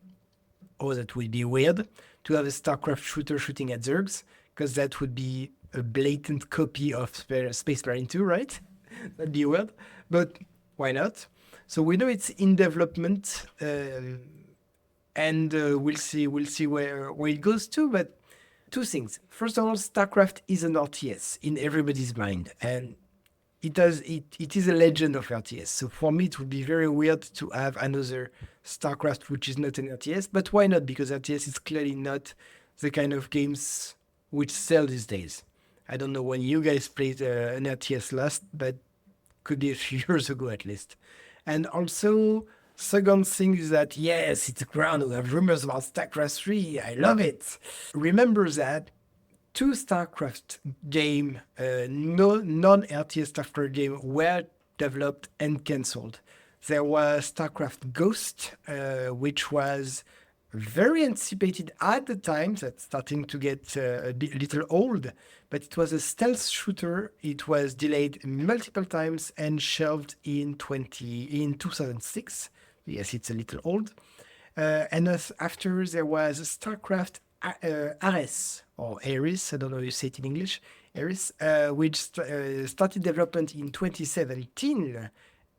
or that would be weird, to have a StarCraft shooter shooting at Zergs, because that would be a blatant copy of Space Marine 2, right? That'd be weird, but why not? So we know it's in development, and we'll see where it goes to. But two things. First of all, StarCraft is an RTS in everybody's mind, and it is a legend of RTS. So for me, it would be very weird to have another StarCraft which is not an RTS. But why not? Because RTS is clearly not the kind of games which sell these days. I don't know when you guys played an RTS last, but could be a few years ago at least. And also, second thing is that yes, it's ground. We have rumors about StarCraft 3. I love it. Remember that two StarCraft game, non-RTS StarCraft game, were developed and cancelled. There was StarCraft Ghost, which was very anticipated at the time. That's starting to get little old, but it was a stealth shooter. It was delayed multiple times and shelved in 2006. Yes, it's a little old. And after there was StarCraft Ares, or Ares, I don't know how you say it in English, Ares, which started development in 2017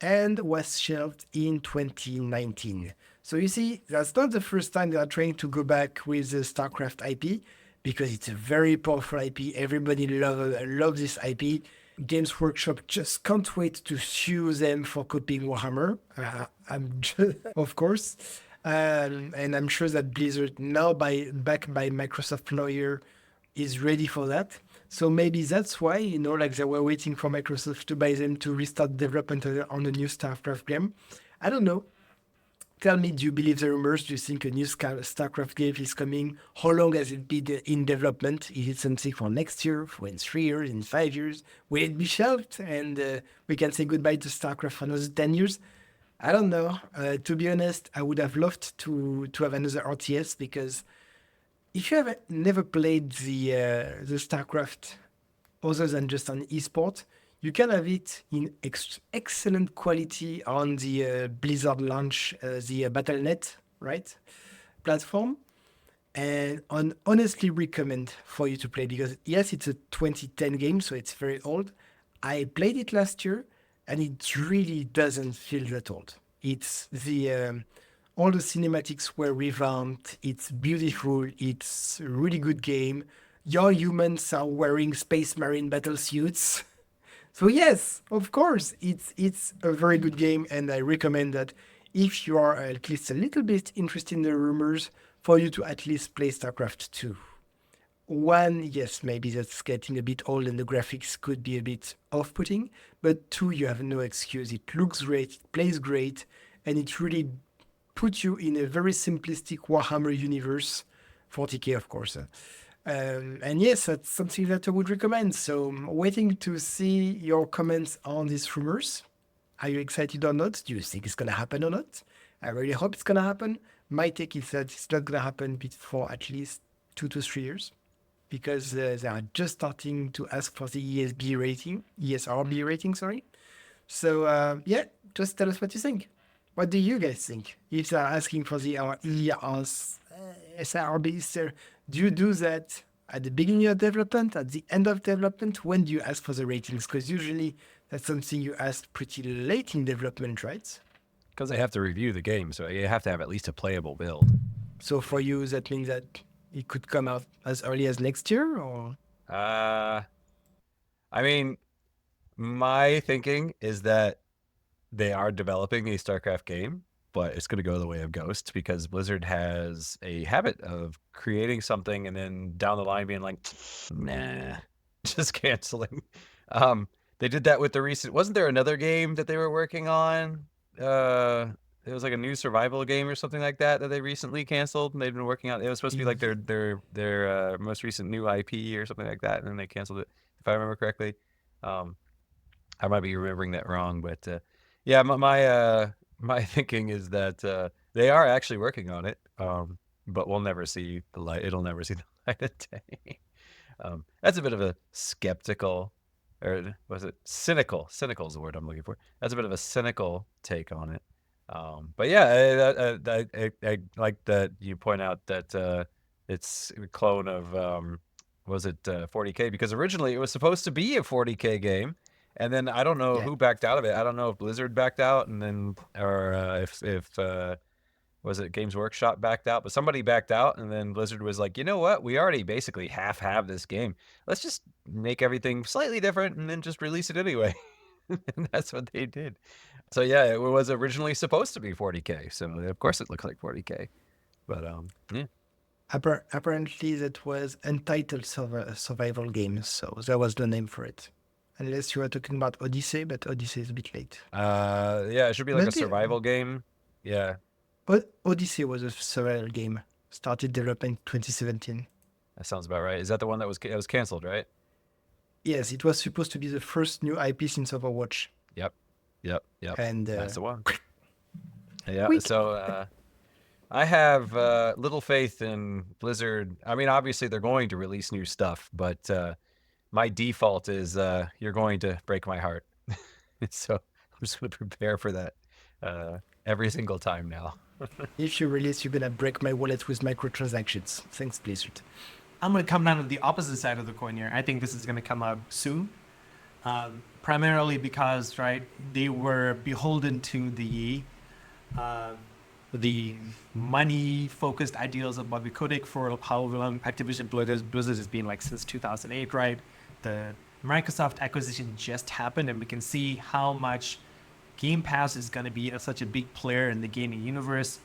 and was shelved in 2019. So you see, that's not the first time they are trying to go back with the StarCraft IP, because it's a very powerful IP. Everybody loves this IP. Games Workshop just can't wait to sue them for copying Warhammer. Of course. And I'm sure that Blizzard, now backed by Microsoft lawyer, is ready for that. So maybe that's why, like they were waiting for Microsoft to buy them to restart development on a new StarCraft game. I don't know. Tell me, do you believe the rumors? Do you think a new StarCraft game is coming? How long has it been in development? Is it something for next year, for in 3 years, in 5 years? Will it be shelved and we can say goodbye to StarCraft for another 10 years? I don't know. To be honest, I would have loved to have another RTS, because if you have never played the StarCraft other than just on eSport, you can have it in excellent quality on the Blizzard launch, the Battle.net, right, platform. And honestly recommend for you to play, because yes, it's a 2010 game, so it's very old. I played it last year, and it really doesn't feel that old. It's all the cinematics were revamped. It's beautiful. It's a really good game. Your humans are wearing Space Marine battle suits. So yes, of course, it's a very good game, and I recommend that if you are at least a little bit interested in the rumors, for you to at least play StarCraft 2. One, yes, maybe that's getting a bit old and the graphics could be a bit off-putting, but two, you have no excuse. It looks great, it plays great, and it really puts you in a very simplistic Warhammer universe, 40k of course. And yes, that's something that I would recommend. So I'm waiting to see your comments on these rumors. Are you excited or not? Do you think it's going to happen or not? I really hope it's going to happen. My take is that it's not going to happen for at least 2 to 3 years, because they are just starting to ask for the ESRB rating, sorry. So yeah, just tell us what you think. What do you guys think? If they're asking for the SRB, sir, do you do that at the beginning of development, at the end of development? When do you ask for the ratings? Because usually that's something you ask pretty late in development, right? Because they have to review the game, so you have to have at least a playable build. So for you, that means that it could come out as early as next year, or? I mean, my thinking is that they are developing a StarCraft game, but it's going to go the way of Ghost, because Blizzard has a habit of creating something and then down the line being like, nah, just canceling. They did that with the recent. Wasn't there another game that they were working on? It was like a new survival game or something like that they recently canceled, and they've been working on. It was supposed to be like their most recent new IP or something like that, and then they canceled it, if I remember correctly. I might be remembering that wrong, but yeah, my thinking is that they are actually working on it, but we'll never see the light. It'll never see the light of day. That's a bit of a skeptical, or was it cynical? Cynical is the word I'm looking for. That's a bit of a cynical take on it. But yeah, I like that you point out that it's a clone of was it 40k, because originally it was supposed to be a 40k game, And then I don't know Yeah. who backed out of it. I don't know if Blizzard backed out, and then or if was it Games Workshop backed out, but somebody backed out, and then Blizzard was like, you know what? We already basically half have this game. Let's just make everything slightly different and then just release it anyway. And that's what they did. So yeah, it was originally supposed to be 40K. So of course it looks like 40K. But yeah. Apparently, that was Untitled Survival Games, so that was the name for it. Unless you are talking about Odyssey, but Odyssey is a bit late. Yeah, it should be like a Maybe- survival game. Yeah, Odyssey was a survival game. Started development in 2017. that sounds about right. Is that the one that was canceled, right? Yes, it was supposed to be the first new IP since Overwatch. Yep. And That's the one. Yeah. Quick. So I have little faith in Blizzard. I mean, obviously they're going to release new stuff, but my default is you're going to break my heart. So I'm just going to prepare for that every single time now. if you release, you're gonna break my wallet with microtransactions. Thanks, Blizzard. I'm going to come down to the opposite side of the coin here. I think this is going to come out soon. Primarily because, right, they were beholden to the money-focused ideals of Bobby Kotick for however long Activision Blizzard has been, like, since 2008, right? The Microsoft acquisition just happened, and we can see how much Game Pass is going to be such a big player in the gaming universe.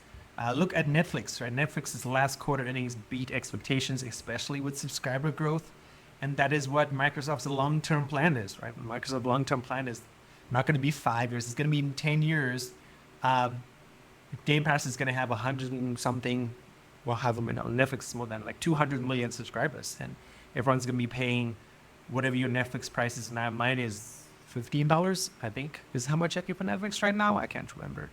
Look at Netflix, right? Netflix's last quarter earnings beat expectations, especially with subscriber growth. And that is what Microsoft's long-term plan is, right? Microsoft's long-term plan is not going to be 5 years. It's going to be in 10 years. Game Pass is going to have 100 and something, well, Netflix is more than like 200 million subscribers. And everyone's going to be paying whatever your Netflix price is now. Mine is $15, I think, is how much I pay for Netflix right now. I can't remember.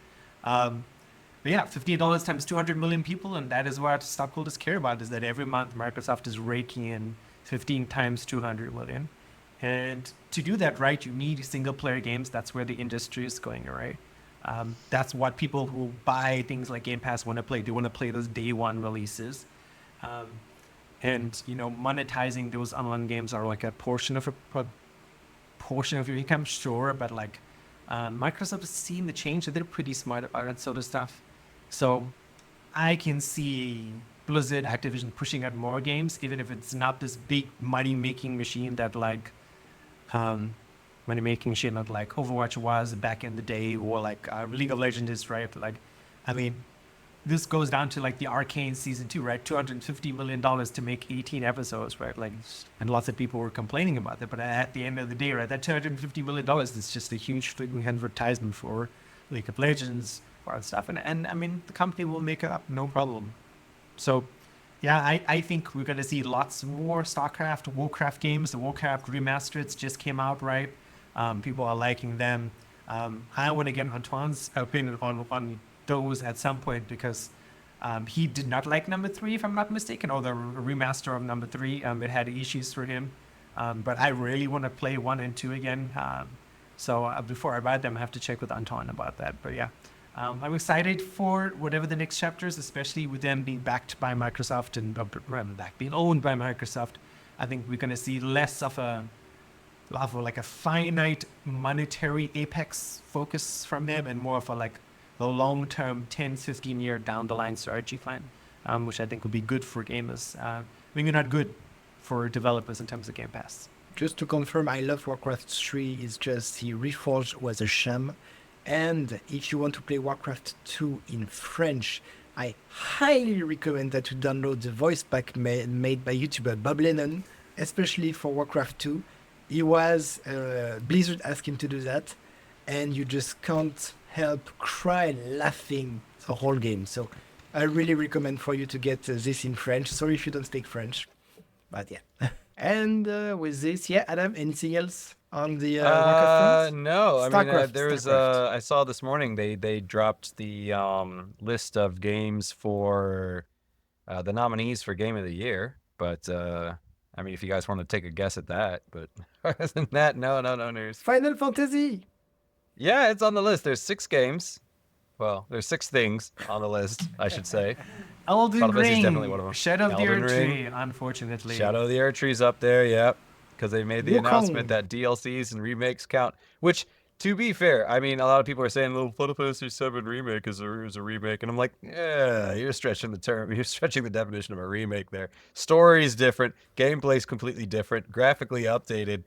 But yeah, $15 times 200 million people, and that is what stockholders care about, is that every month Microsoft is raking in 15 times 200 million. And to do that right, you need single-player games. That's where the industry is going, right? That's what people who buy things like Game Pass want to play. They want to play those day one releases. And, you know, monetizing those online games are like a portion of your income, sure, but like Microsoft has seen the change, so they're pretty smart about that sort of stuff. So I can see Blizzard, Activision pushing out more games, even if it's not this big money-making machine that like Overwatch was back in the day, or like League of Legends is, right? Like, I mean, this goes down to like the Arcane season 2, right? $250 million to make 18 episodes, right? Like, and lots of people were complaining about that. But at the end of the day, right, that $250 million is just a huge freaking advertisement for League of Legends or stuff. And I mean, the company will make it up, no problem. So, yeah, I think we're going to see lots more StarCraft, Warcraft games. The Warcraft Remastered just came out, right? People are liking them. I want to get Antoine's opinion on those at some point, because he did not like number 3, if I'm not mistaken, or the remaster of number 3. It had issues for him, but I really want to play 1 and 2 again. So before I buy them, I have to check with Antoine about that. But yeah, I'm excited for whatever the next chapter is, especially with them being backed by Microsoft and being owned by Microsoft. I think we're going to see less of a finite monetary apex focus from them, and more of a like the long-term 10, 15-year down-the-line strategy plan, which I think would be good for gamers. Maybe not good for developers in terms of Game Pass. Just to confirm, I love Warcraft 3. It's just the Reforged was a sham. And if you want to play Warcraft 2 in French, I highly recommend that you download the voice pack made by YouTuber Bob Lennon, especially for Warcraft 2. He was, Blizzard asked him to do that, and you just can't help cry laughing the whole game. So I really recommend for you to get this in French. Sorry if you don't speak French, but yeah. And with this, yeah, Adam, anything else on the Warcraft front? No, I mean, StarCraft, there was, StarCraft. I saw this morning they dropped the list of games for the nominees for Game of the Year, but I mean, if you guys want to take a guess at that, but other than that, no news. Final Fantasy! Yeah, it's on the list. There's 6 games. Well, there's 6 things on the list, I should say. Elden Final Fantasy is Ring, definitely one of them. Shadow of the Elden Earth Ring. Tree, unfortunately. Shadow of the Earth Tree's up there, yep. because they made the Wukong. announcement that DLCs and remakes count. Which, to be fair, I mean, a lot of people are saying, "Little Final Fantasy VII remake is a remake," and I'm like, "Yeah, you're stretching the term. You're stretching the definition of a remake there. Story's different, gameplay's completely different, graphically updated.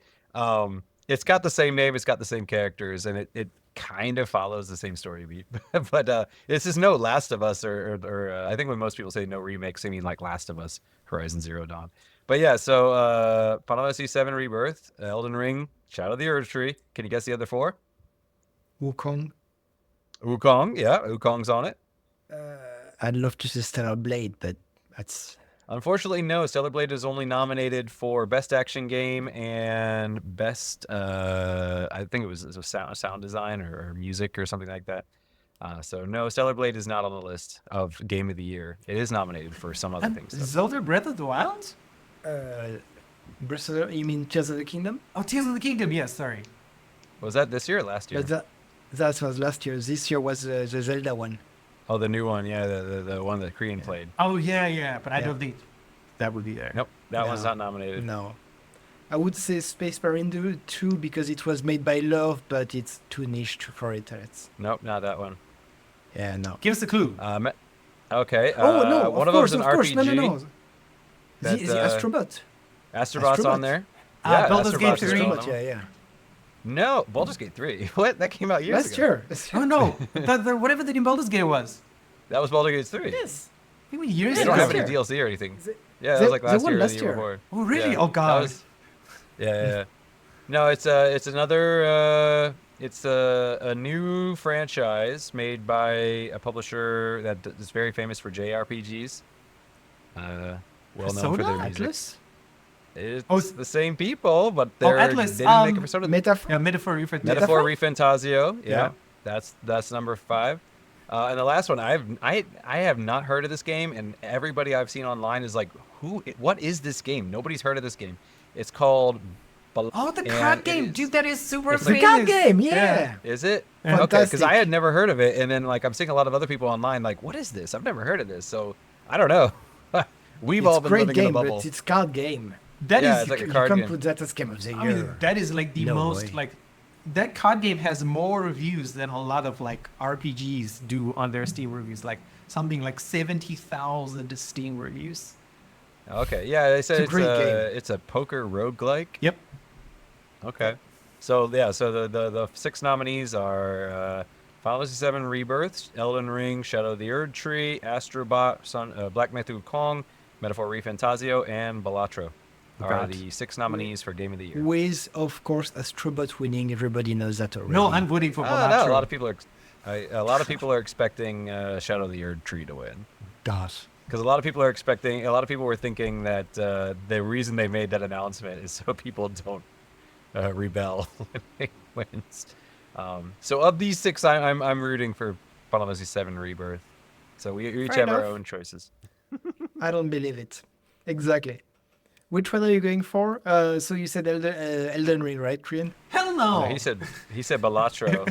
It's got the same name, it's got the same characters, and it kind of follows the same story beat. But this is no Last of Us, or I think when most people say no remakes, they mean like Last of Us, Horizon Zero Dawn. But yeah, so Final Fantasy VII Rebirth, Elden Ring, Shadow of the Erdtree. Can you guess the other four? Wukong. Wukong, yeah, Wukong's on it. I'd love to see Stellar Blade, but that's Unfortunately, no. Stellar Blade is only nominated for Best Action Game and Best, I think it was a sound design or music or something like that. So no, Stellar Blade is not on the list of Game of the Year. It is nominated for some other things. Though. Zelda Breath of the Wild? Breath of the, you mean Tears of the Kingdom? Oh, Tears of the Kingdom. Yes, sorry. Was that this year or last year? But that was last year. This year was the Zelda one. Oh, the new one, yeah, the one that Korean played. Oh yeah, but I Yeah. don't think that would be there. Nope, that one's No. not nominated. No. I would say Space Marine 2 because it was made by Love, but it's too niche for it. Nope, not that one. Yeah, no. Give us a clue. Okay. Oh, no, one of of course, them's an of course. RPG. No. that, The Astrobot. Astrobot's Astrobot. on there. Baldur's Gate Astrobot's 3. on Astrobot, them. yeah. No, Baldur's Gate 3. What? That came out years Last ago. year. Oh no, whatever the new Baldur's Gate was. That was Baldur's Gate 3. Yes. Maybe years They ago. don't have last any year. DLC or anything. The- Yeah, that the- was like the last one year or last the year year. before. Oh really? Yeah, Oh that god. was- yeah. No, it's another. It's a new franchise made by a publisher that is very famous for JRPGs. Well known for their Persona? music. Atlas? It's Oh, it's- the same people, but they're Atlas, they didn't make a Persona. Metaphor? Yeah, Metaphor referred to. Metaphor Refantasio. Yeah. Yeah, that's number 5. And the last one, I have not heard of this game, and everybody I've seen online is like, what is this game? Nobody's heard of this game. It's called. Oh, the and card it game, is- dude, that is super It's The famous. card game, yeah. Is it? Yeah. Okay, because I Fantastic. had never heard of it, and then like I'm seeing a lot of other people online like, what is this? I've never heard of this, so I don't know. We've all It's been great living in a game, bubble. but it's card game. That Yeah, is, it's like a You card can't game. put that as game of the year. I mean, that is like the No most way. like that card game has more reviews than a lot of like RPGs do on their Steam reviews. Like something like 70,000 Steam reviews. Okay, yeah, they said It's a great game. it's a poker roguelike. Yep. Okay, so yeah, so the 6 nominees are Final Fantasy VII Rebirth, Elden Ring, Shadow of the Erdtree, Astrobot, Black Myth Wukong, Metaphor Refantasio, and Balatro are God. the 6 nominees for Game of the Year. With, of course, Astrobot winning. Everybody knows that already. No, I'm voting for I don't know, Balatro. a lot of people are a lot of people are expecting Shadow of the Erdtree to win. Das. Because a lot of people were thinking that the reason they made that announcement is so people don't rebel when they wins. So of these 6, I'm rooting for Final Fantasy VII Rebirth. So we each Fair have our enough. own choices. I don't believe it. Exactly. Which one are you going for? So you said Elden Ring, right, Trian? Hell no. No, he said Balatro.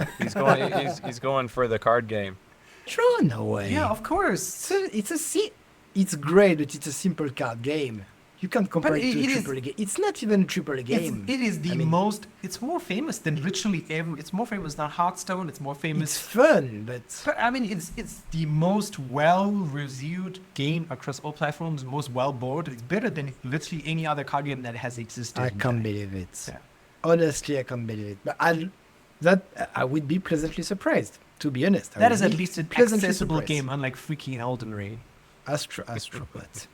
He's going for the card game. Sure, no way. Yeah, of course. It's great, but it's a simple card game. You can't compare it to it a is- triple game. It's not even a triple game. It is the I mean, most. It's more famous than literally every. It's more famous than Hearthstone. It's more It's famous. fun, but But I mean, it's the most well-reviewed game across all platforms. Most well-bored. It's better than literally any other card game that has existed. I can't believe it. Yeah. Honestly, I can't believe it. But I would be pleasantly surprised, to be honest. I That would is at be least an pleasantly accessible surprised. game, unlike freaking Elden Ring. Astrobot.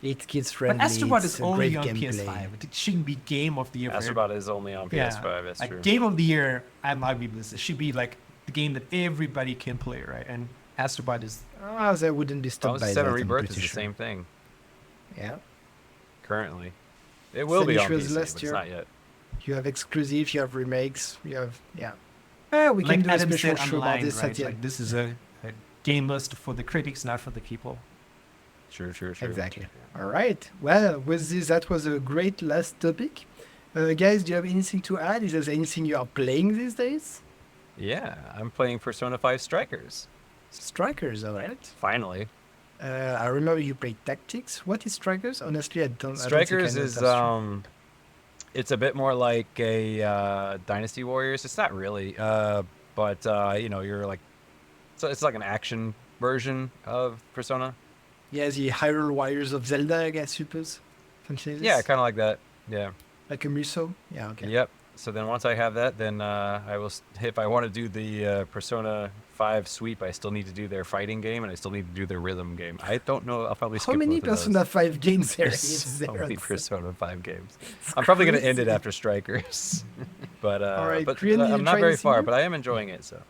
It's kids But friendly. Astrobot it's is a only great on gameplay. PS5. It shouldn't be Game of the Year. for Astrobot is only on PS5. That's like true. Game of the Year, I might be this. It should be like the game that everybody can play, right? And Astrobot is. I wouldn't be Final stopped by Fantasy that. VII I'm Rebirth is pretty the sure. same thing Yeah. currently. It will Same be on issue as PC, but last it's year. not yet. You have exclusives, you have remakes, you have we Like can do a Adam special said show about online, this right? at the Like end. this is a game list for the critics, not for the people. True. Exactly. All right. Well, with this, that was a great last topic. Guys, do you have anything to add? Is there anything you are playing these days? Yeah, I'm playing Persona 5 Strikers. Strikers, all right. Finally. I remember you played Tactics. What is Strikers? Honestly, I don't. Strikers I don't is think I know it's a bit more like a Dynasty Warriors. It's not really, but you know, you're like, so it's like an action version of Persona. Yeah, the Hyrule Warriors of Zelda, I suppose. Something like Yeah, this. kind of like that. Yeah. Like a Muso. Yeah, okay. Yep. So then once I have that, then I will. If I want to do the Persona 5 sweep, I still need to do their fighting game, and I still need to do their rhythm game. I don't know. I'll probably How skip many both of those. Persona 5 games there There's is so there? many Persona 5 games. I'm probably going to end it crazy. after Strikers, but All right, but Korean, did you I'm not try very this far. either? But I am enjoying it. So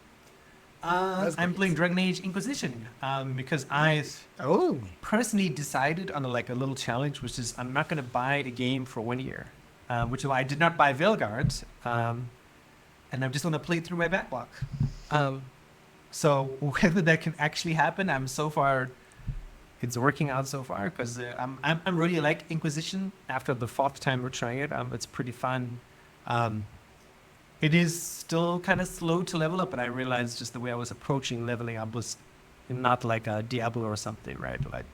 That's I'm great. playing Dragon Age Inquisition because I Oh, personally decided on like a little challenge, which is I'm not going to buy the game for 1 year, which is why I did not buy Veilguard, and I just want to play through my backlog. So whether that can actually happen, it's working out so far because I'm really like Inquisition. After the fourth time we're trying it, it's pretty fun. It is still kind of slow to level up, but I realized just the way I was approaching leveling up was not like a Diablo or something, right? Like,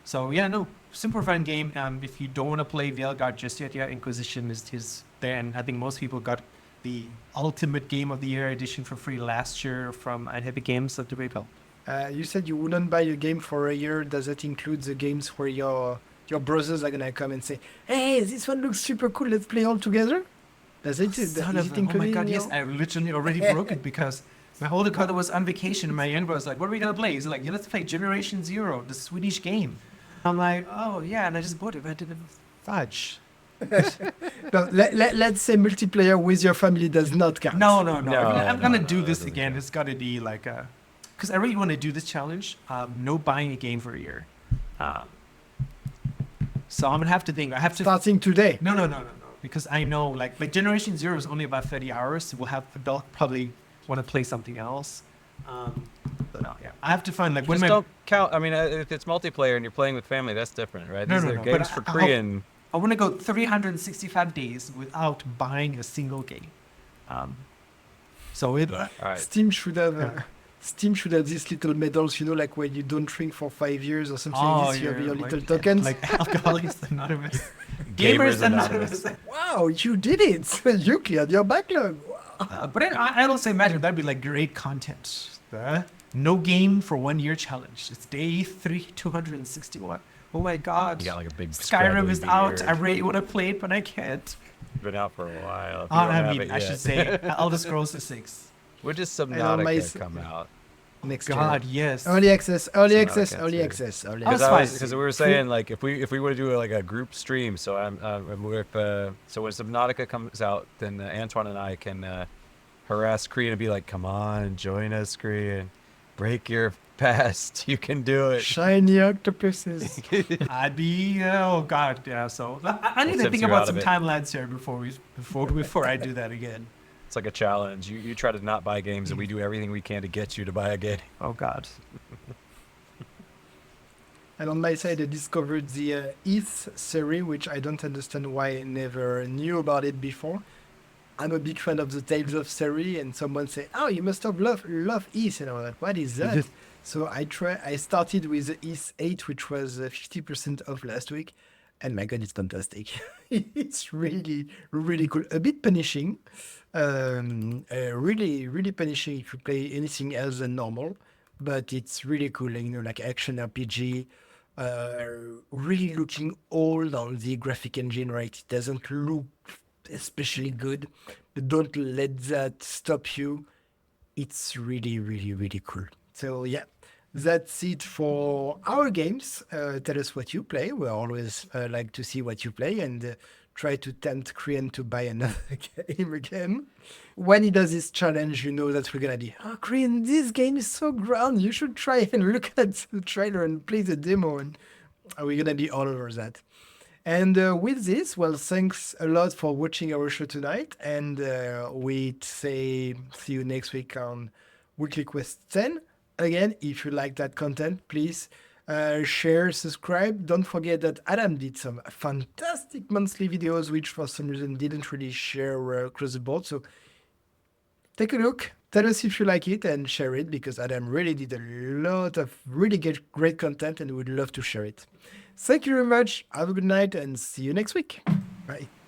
so yeah, no, super fun game. If you don't want to play Veilguard just yet, yeah, Inquisition is there, and I think most people got the Ultimate Game of the Year edition for free last year from Epic Games at the PayPal. you said you wouldn't buy a game for a year. Does that include the games where your brothers are gonna come and say, "Hey, this one looks super cool. Let's play all together"? Does it? Son Is of it a, oh my included god, in yes, your- I literally already broke it because my older brother was on vacation and my younger brother was like, what are we gonna play? He's like, yeah, let's play Generation Zero, the Swedish game. I'm like, oh yeah, and I just bought it, but I didn't fudge. No, let's say multiplayer with your family does not count. No. No, I'm gonna no, do that this doesn't again. count. It's gotta be like because I really want to do this challenge. No buying a game for a year. So I'm gonna have to think. I have to Starting today. No. Because I know, like Generation Zero is only about 30 hours. So we'll have adult probably want to play something else. But no, yeah, I have to find like when just my don't count. I mean, if it's multiplayer and you're playing with family, that's different, right? No, These no, are no, games but for I- Korean. I want to go 365 days without buying a single game. So it All right. Steam should have. Yeah. Steam should have these little medals, like when you don't drink for 5 years or something like this. You have your little tokens. like Alcoholics Anonymous, Gamers Anonymous. Wow, you did it! You cleared your backlog. But I don't say imagine that'd be like great content. No game for 1 year challenge. It's day 261. Oh my god. You got like a big Skyrim is scraggly out. beard. I really want to play it, but I can't. Been out for a while. If you I don't have mean, it I yet. should say Elder Scrolls 6. When does know, my Subnautica come out? Next God, year. yes. Early access, early Subnautica access, too. early access, early Oh, access. it's fine. Because we were saying like if we want to do like a group stream, so I'm with so when Subnautica comes out, then Antoine and I can harass Korean and be like, come on, join us, Korean, break your past, you can do it. Shiny octopuses. I'd be oh god, yeah. So I need to Tips think you about out some of it. timelines here before I do that again. It's like a challenge. You try to not buy games, and we do everything we can to get you to buy a game. Oh god. And on my side, I discovered the 𝙂𝙢 series, which I don't understand why I never knew about it before. I'm a big fan of the Tales of series, and someone say, "Oh, you must have love 𝙂𝙢," and I'm like, "What is that?" So I started with the 𝙂𝙢 8, which was 50% off last week, and my god, it's fantastic. It's really, really cool. A bit punishing, really, really punishing if you play anything else than normal, but it's really cool. Like action RPG. Really looking old on the graphic engine, right? It doesn't look especially good, but don't let that stop you. It's really, really, really cool. So yeah, that's it for our games. Tell us what you play. We always like to see what you play and try to tempt Korean to buy another game again. When he does this challenge, you know that we're gonna be, "Oh, Korean, this game is so grand. You should try and look at the trailer and play the demo." And we're gonna be all over that. And with this, well, thanks a lot for watching our show tonight. And we say see you next week on Weekly Quest 10. Again, if you like that content, please share, subscribe. Don't forget that Adam did some fantastic monthly videos, which for some reason didn't really share across the board. So take a look. Tell us if you like it and share it, because Adam really did a lot of really great content and would love to share it. Thank you very much. Have a good night and see you next week. Bye. Bye.